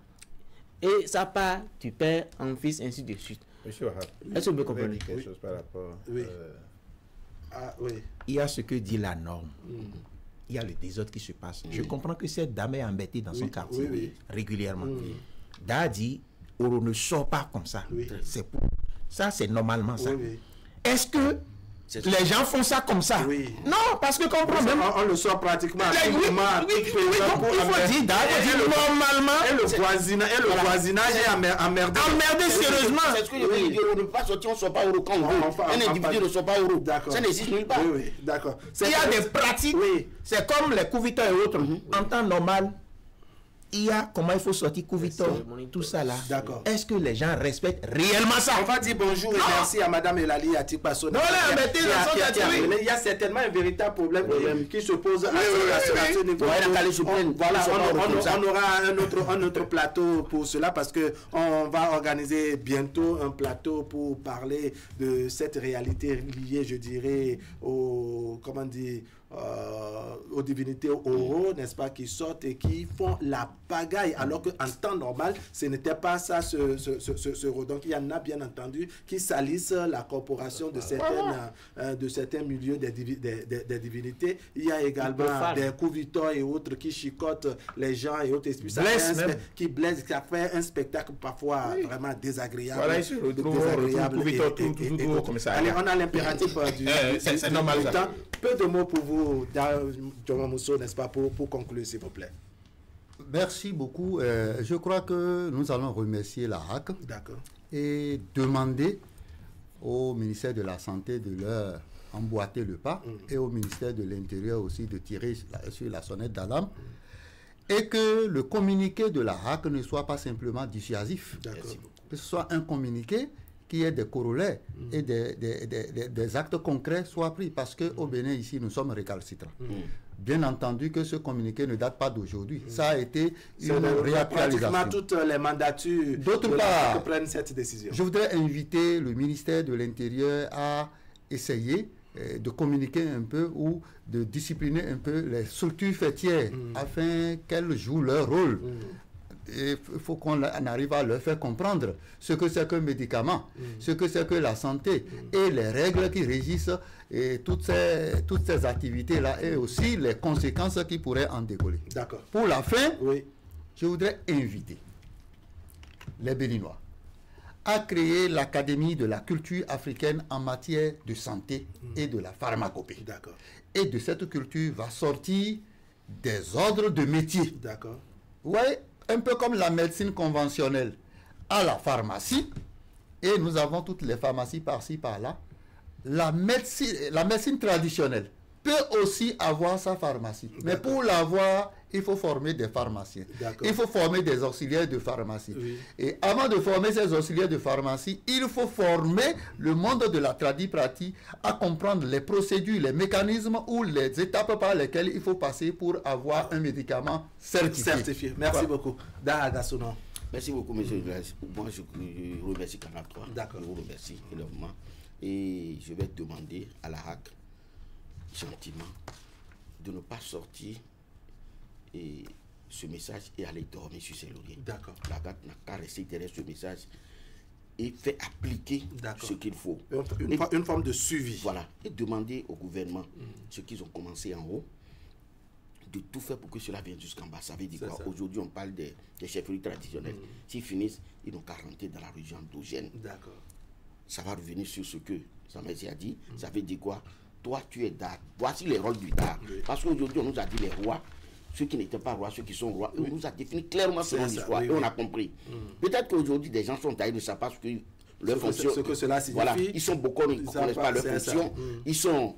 Speaker 5: Et ça part du père en fils, ainsi de suite.
Speaker 2: Monsieur Wahab,
Speaker 5: est-ce que vous comprenez?
Speaker 2: quelque chose par rapport.
Speaker 1: Il
Speaker 2: y a ce que dit la norme. Il y a le désordre qui se passe. Je comprends que cette dame est embêtée dans son quartier régulièrement. Da dit, Oro ne sort pas comme ça. C'est pour ça, c'est normalement ça. Est-ce que les gens font ça comme ça? Non, parce que comprends même.
Speaker 1: On le sort pratiquement.
Speaker 2: Il faut dire, normalement,
Speaker 1: voisinage est emmerdé.
Speaker 4: Emmerdé sérieusement. C'est ce que je veux dire. On ne peut pas sortir, on ne sort pas euro quand on veut. Un individu ne sort pas euro. Ça n'existe nulle part.
Speaker 1: Oui, d'accord.
Speaker 2: Il y a des pratiques, c'est comme les coups-viteurs et autres. En temps normal, il y a comment il faut sortir coup-vitor, tout ça là. D'accord. Est-ce que les gens respectent réellement ça?
Speaker 1: On va dire bonjour et merci à Madame Elali Atipasso. Il y a certainement un véritable problème qui se pose à ce niveau. Voilà, on aura un autre plateau pour cela parce que on va organiser bientôt un plateau pour parler de cette réalité liée, je dirais, aux divinités oraux, n'est-ce pas, qui sortent et qui font la pagaille, alors qu'en temps normal, ce n'était pas ça, ce rôle. Donc, il y en a, bien entendu, qui salissent la corporation de certains milieux des divinités. Il y a également des coups-vitors et autres qui chicotent les gens et autres esprits. Qui blessent, qui a fait un spectacle parfois vraiment désagréable.
Speaker 2: Voilà, ici,
Speaker 1: allez, on a l'impératif du temps. Peu de mots pour vous, John Mousso, n'est-ce pas, pour conclure, s'il vous plaît.
Speaker 3: Merci beaucoup. Je crois que nous allons remercier la HAC et demander au ministère de la Santé de leur emboîter le pas et au ministère de l'Intérieur aussi de tirer sur la sonnette d'alarme et que le communiqué de la HAC ne soit pas simplement dissuasif, que ce soit un communiqué qui ait des corollaires et des actes concrets soient pris, parce qu'au Bénin, ici, nous sommes récalcitrants. Bien entendu que ce communiqué ne date pas d'aujourd'hui. Ça a été une réactualisation.
Speaker 1: Pratiquement toutes les mandatures prennent cette décision.
Speaker 3: Je voudrais inviter le ministère de l'Intérieur à essayer de communiquer un peu ou de discipliner un peu les structures fêtières afin qu'elles jouent leur rôle. Il faut qu'on arrive à leur faire comprendre ce que c'est qu'un médicament, ce que c'est que la santé et les règles qui régissent et toutes ces activités-là et aussi les conséquences qui pourraient en découler.
Speaker 1: D'accord.
Speaker 3: Pour la fin, je voudrais inviter les Béninois à créer l'Académie de la culture africaine en matière de santé et de la pharmacopée.
Speaker 1: D'accord.
Speaker 3: Et de cette culture va sortir des ordres de métier.
Speaker 1: D'accord.
Speaker 3: Ouais, un peu comme la médecine conventionnelle à la pharmacie, et nous avons toutes les pharmacies par-ci, par-là. La médecine traditionnelle peut aussi avoir sa pharmacie. Mais pour l'avoir, il faut former des pharmaciens. Il faut former des auxiliaires de pharmacie. Et avant de former ces auxiliaires de pharmacie, il faut former le monde de la tradipratie à comprendre les procédures, les mécanismes ou les étapes par lesquelles il faut passer pour avoir un médicament certifié.
Speaker 1: Merci beaucoup. Dasouno.
Speaker 4: Merci beaucoup, monsieur. Moi, je remercie Canal 3. Je vous remercie énormément. Et je vais demander à la HAC, gentiment, de ne pas sortir ce message et aller dormir sur ses lauriers.
Speaker 1: D'accord.
Speaker 4: La HAC n'a qu'à rester derrière ce message et faire appliquer ce qu'il faut.
Speaker 1: Une forme de suivi.
Speaker 4: Voilà. Et demander au gouvernement ce qu'ils ont commencé en haut, de tout faire pour que cela vienne jusqu'en bas. Ça veut dire quoi? Aujourd'hui, on parle des chefferies traditionnelles. S'ils finissent, ils n'ont qu'à rentrer dans la région endogène.
Speaker 1: D'accord.
Speaker 4: Ça va revenir sur ce que Samézi a dit. Ça veut dire quoi? Toi, tu es Dar. Voici les rôles du Dar. Parce qu'aujourd'hui, on nous a dit les rois, ceux qui n'étaient pas rois, ceux qui sont rois, on nous a défini clairement selon l'histoire et on a compris. Peut-être qu'aujourd'hui, des gens sont taillés de ça parce que leur fonction.
Speaker 1: Ce que cela signifie.
Speaker 4: Voilà. Ils sont beaucoup, ils ne connaissent pas leur fonction. Ils sont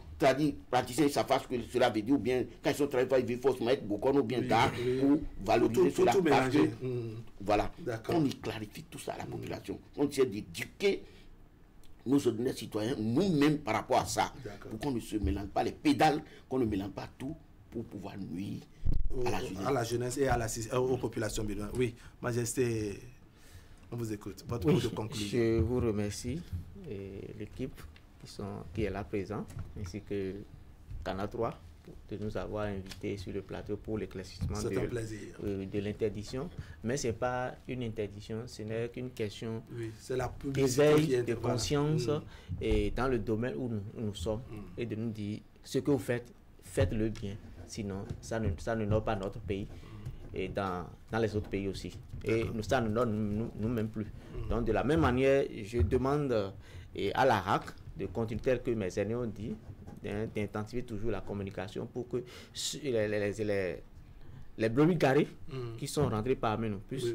Speaker 4: praticiens, ils savent pas ce que cela veut dire, ou bien quand ils sont travailleurs, il faut se mettre beaucoup ou bien Dar pour valoriser cela. Parce que, voilà. On y clarifie tout ça à la population. On essaie d'éduquer nos ordinaires citoyens, nous-mêmes par rapport à ça, pour qu'on ne se mélange pas les pédales, qu'on ne mélange pas tout pour pouvoir nuire
Speaker 1: à la jeunesse et aux populations béninoises. Oui, Majesté, on vous écoute. Votre mot de conclusion.
Speaker 5: Je vous remercie l'équipe qui est là présent, ainsi que Canal 3, de nous avoir invités sur le plateau pour l'éclaircissement de l'interdiction. Mais ce n'est pas une interdiction, ce n'est qu'une question d'éveil, de conscience et dans le domaine où nous sommes et de nous dire ce que vous faites, faites-le bien. Sinon, ça ne note pas notre pays et dans les autres pays aussi. Et ça ne note nous-mêmes plus. Donc, de la même manière, je demande à la HAC de continuer tel que mes aînés ont dit, d'intensifier toujours la communication pour que les brebis garées qui sont rentrées parmi nous puissent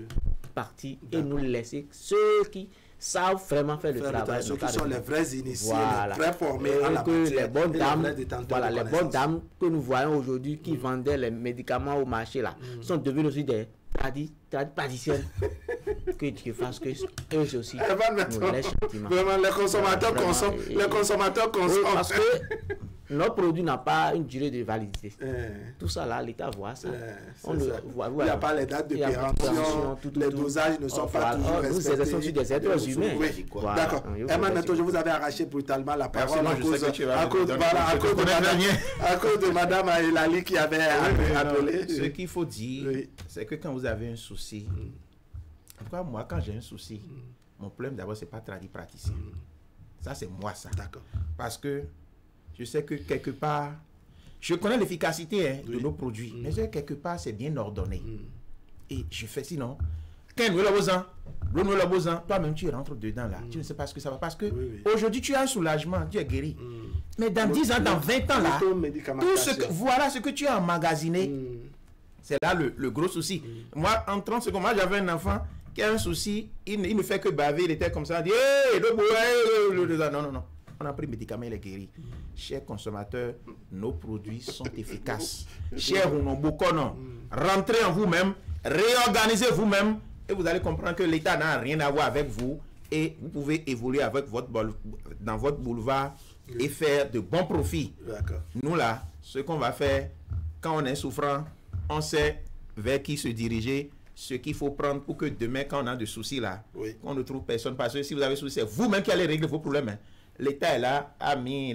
Speaker 5: partir et nous laisser ceux qui savent vraiment faire le travail.
Speaker 1: Ceux qui sont les vrais initiés,
Speaker 5: voilà.
Speaker 1: les vrais formés
Speaker 5: et
Speaker 1: à la
Speaker 5: que
Speaker 1: matière,
Speaker 5: les bonnes dames, voilà, les bonnes
Speaker 1: dames
Speaker 5: dames que nous voyons aujourd'hui qui vendaient les médicaments au marché là, sont devenues aussi des praticiennes. Que Dieu fasse que eux aussi nous laissent gentiment.
Speaker 1: Vraiment, les consommateurs consomment. Les consommateurs consomment.
Speaker 5: Parce que notre produit n'a pas une durée de validité. Tout ça là, l'État voit ça.
Speaker 1: Il n'y a pas les dates de péremption, les dosages ne sont pas toujours respectés.
Speaker 5: Nous exerçons sur des êtres humains.
Speaker 1: D'accord. Emma Neto, je vous avais arraché brutalement la parole à cause de Madame Elali qui avait appelé.
Speaker 2: Ce qu'il faut dire, c'est que quand vous avez un souci, pourquoi moi, quand j'ai un souci, mon problème d'abord, c'est pas tradit praticien. Ça, c'est moi, ça.
Speaker 1: D'accord.
Speaker 2: Parce que je sais que quelque part, je connais l'efficacité de nos produits, mais quelque part, c'est bien ordonné. Et je fais sinon, quand nous l'avons besoin, toi-même, tu rentres dedans là. Tu ne sais pas ce que ça va. Parce que aujourd'hui, tu as un soulagement, tu es guéri. Mais dans 10 ans, dans 20 ans là, tout ce que, voilà ce que tu as emmagasiné. C'est là le gros souci. Moi, en 30 secondes, moi, j'avais un enfant qui a un souci, il ne fait que baver, il était comme ça, il dit non. On a pris le médicament, il est guéri. Chers consommateurs, nos produits sont efficaces. Chers Bokono, rentrez en vous-même, réorganisez vous-même, et vous allez comprendre que l'État n'a rien à voir avec vous, et vous pouvez évoluer avec dans votre boulevard et faire de bons profits. Nous là, ce qu'on va faire, quand on est souffrant, on sait vers qui se diriger, ce qu'il faut prendre pour que demain, quand on a des soucis là, on ne trouve personne. Parce que si vous avez des soucis, c'est vous-même qui allez régler vos problèmes. L'État est là, a mis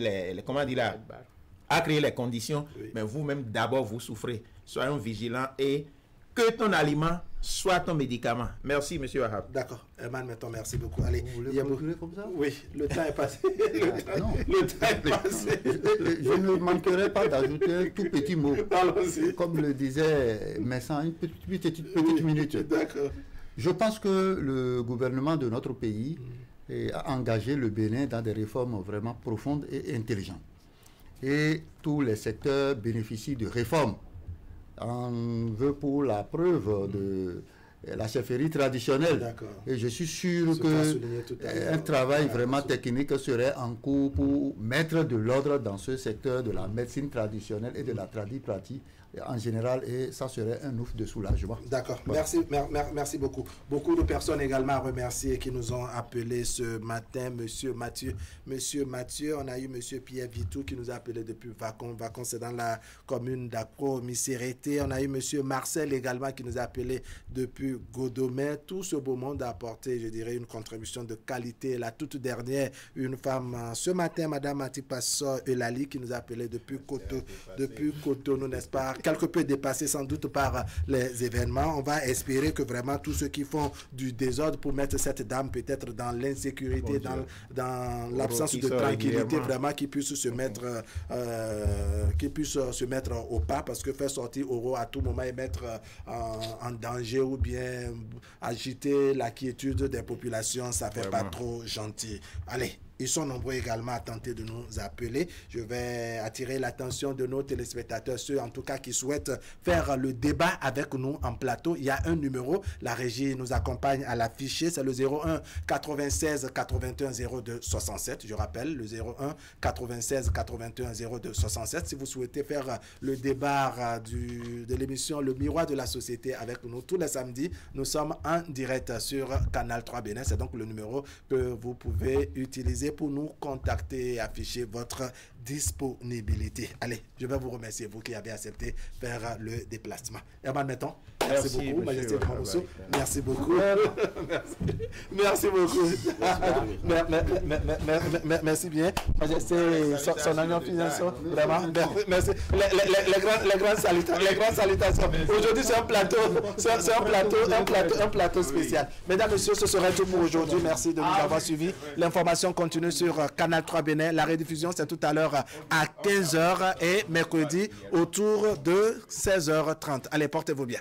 Speaker 2: a créé les conditions, mais vous-même d'abord vous souffrez. Soyons vigilants et que ton aliment soit ton médicament. Merci, monsieur Wahab.
Speaker 1: D'accord. Herman, maintenant, merci beaucoup. Allez,
Speaker 3: vous voulez continuer comme ça?
Speaker 1: Oui, le temps est passé. le temps est passé.
Speaker 3: Je ne manquerai pas d'ajouter un tout petit mot. Comme le disait Messan, une petite minute.
Speaker 1: D'accord.
Speaker 3: Je pense que le gouvernement de notre pays a engagé le Bénin dans des réformes vraiment profondes et intelligentes. Et tous les secteurs bénéficient de réformes. On veut pour la preuve de la chefferie traditionnelle. Et je suis sûr qu'un travail vraiment technique serait en cours pour mettre de l'ordre dans ce secteur de la médecine traditionnelle et de la tradipratique en général, et ça serait un ouf de soulagement.
Speaker 1: D'accord, merci beaucoup. Beaucoup de personnes également à remercier qui nous ont appelé ce matin. Monsieur Mathieu, on a eu Monsieur Pierre Vitou qui nous a appelé depuis Vacon, c'est dans la commune d'Akro-Missérété. On a eu Monsieur Marcel également qui nous a appelé depuis Godomé. Tout ce beau monde a apporté, je dirais, une contribution de qualité. La toute dernière, une femme ce matin, Madame Atipasso Elali, qui nous a appelé depuis Cotonou, n'est-ce pas? Quelque peu dépassé sans doute par les événements. On va espérer que vraiment tous ceux qui font du désordre pour mettre cette dame peut-être dans l'insécurité, dans l'absence de tranquillité, vraiment qu'ils puissent se mettre au pas, parce que faire sortir Oro à tout moment et mettre en danger ou bien agiter la quiétude des populations, ça fait pas trop gentil. Allez. Ils sont nombreux également à tenter de nous appeler. Je vais attirer l'attention de nos téléspectateurs, ceux en tout cas qui souhaitent faire le débat avec nous en plateau. Il y a un numéro, la régie nous accompagne à l'afficher, c'est le 01 96 81 02 67. Je rappelle, le 01 96 81 02 67. Si vous souhaitez faire le débat de l'émission Le Miroir de la Société avec nous tous les samedis, nous sommes en direct sur Canal 3 Bénin. C'est donc le numéro que vous pouvez utiliser pour nous contacter et afficher votre disponibilité. Allez, je vais vous remercier, vous qui avez accepté faire le déplacement. Herman Metton, merci beaucoup. Majesté de Mamoussou, merci beaucoup. Merci beaucoup. Merci bien. Majesté, son agent financier, vraiment, merci. Les grandes salutations. Aujourd'hui, c'est un plateau spécial. Mesdames, Messieurs, ce serait tout pour aujourd'hui. Merci de nous avoir suivis. L'information continue sur Canal 3 Bénin. La rediffusion, c'est tout à l'heure à 15h et mercredi autour de 16h30. Allez, portez-vous bien.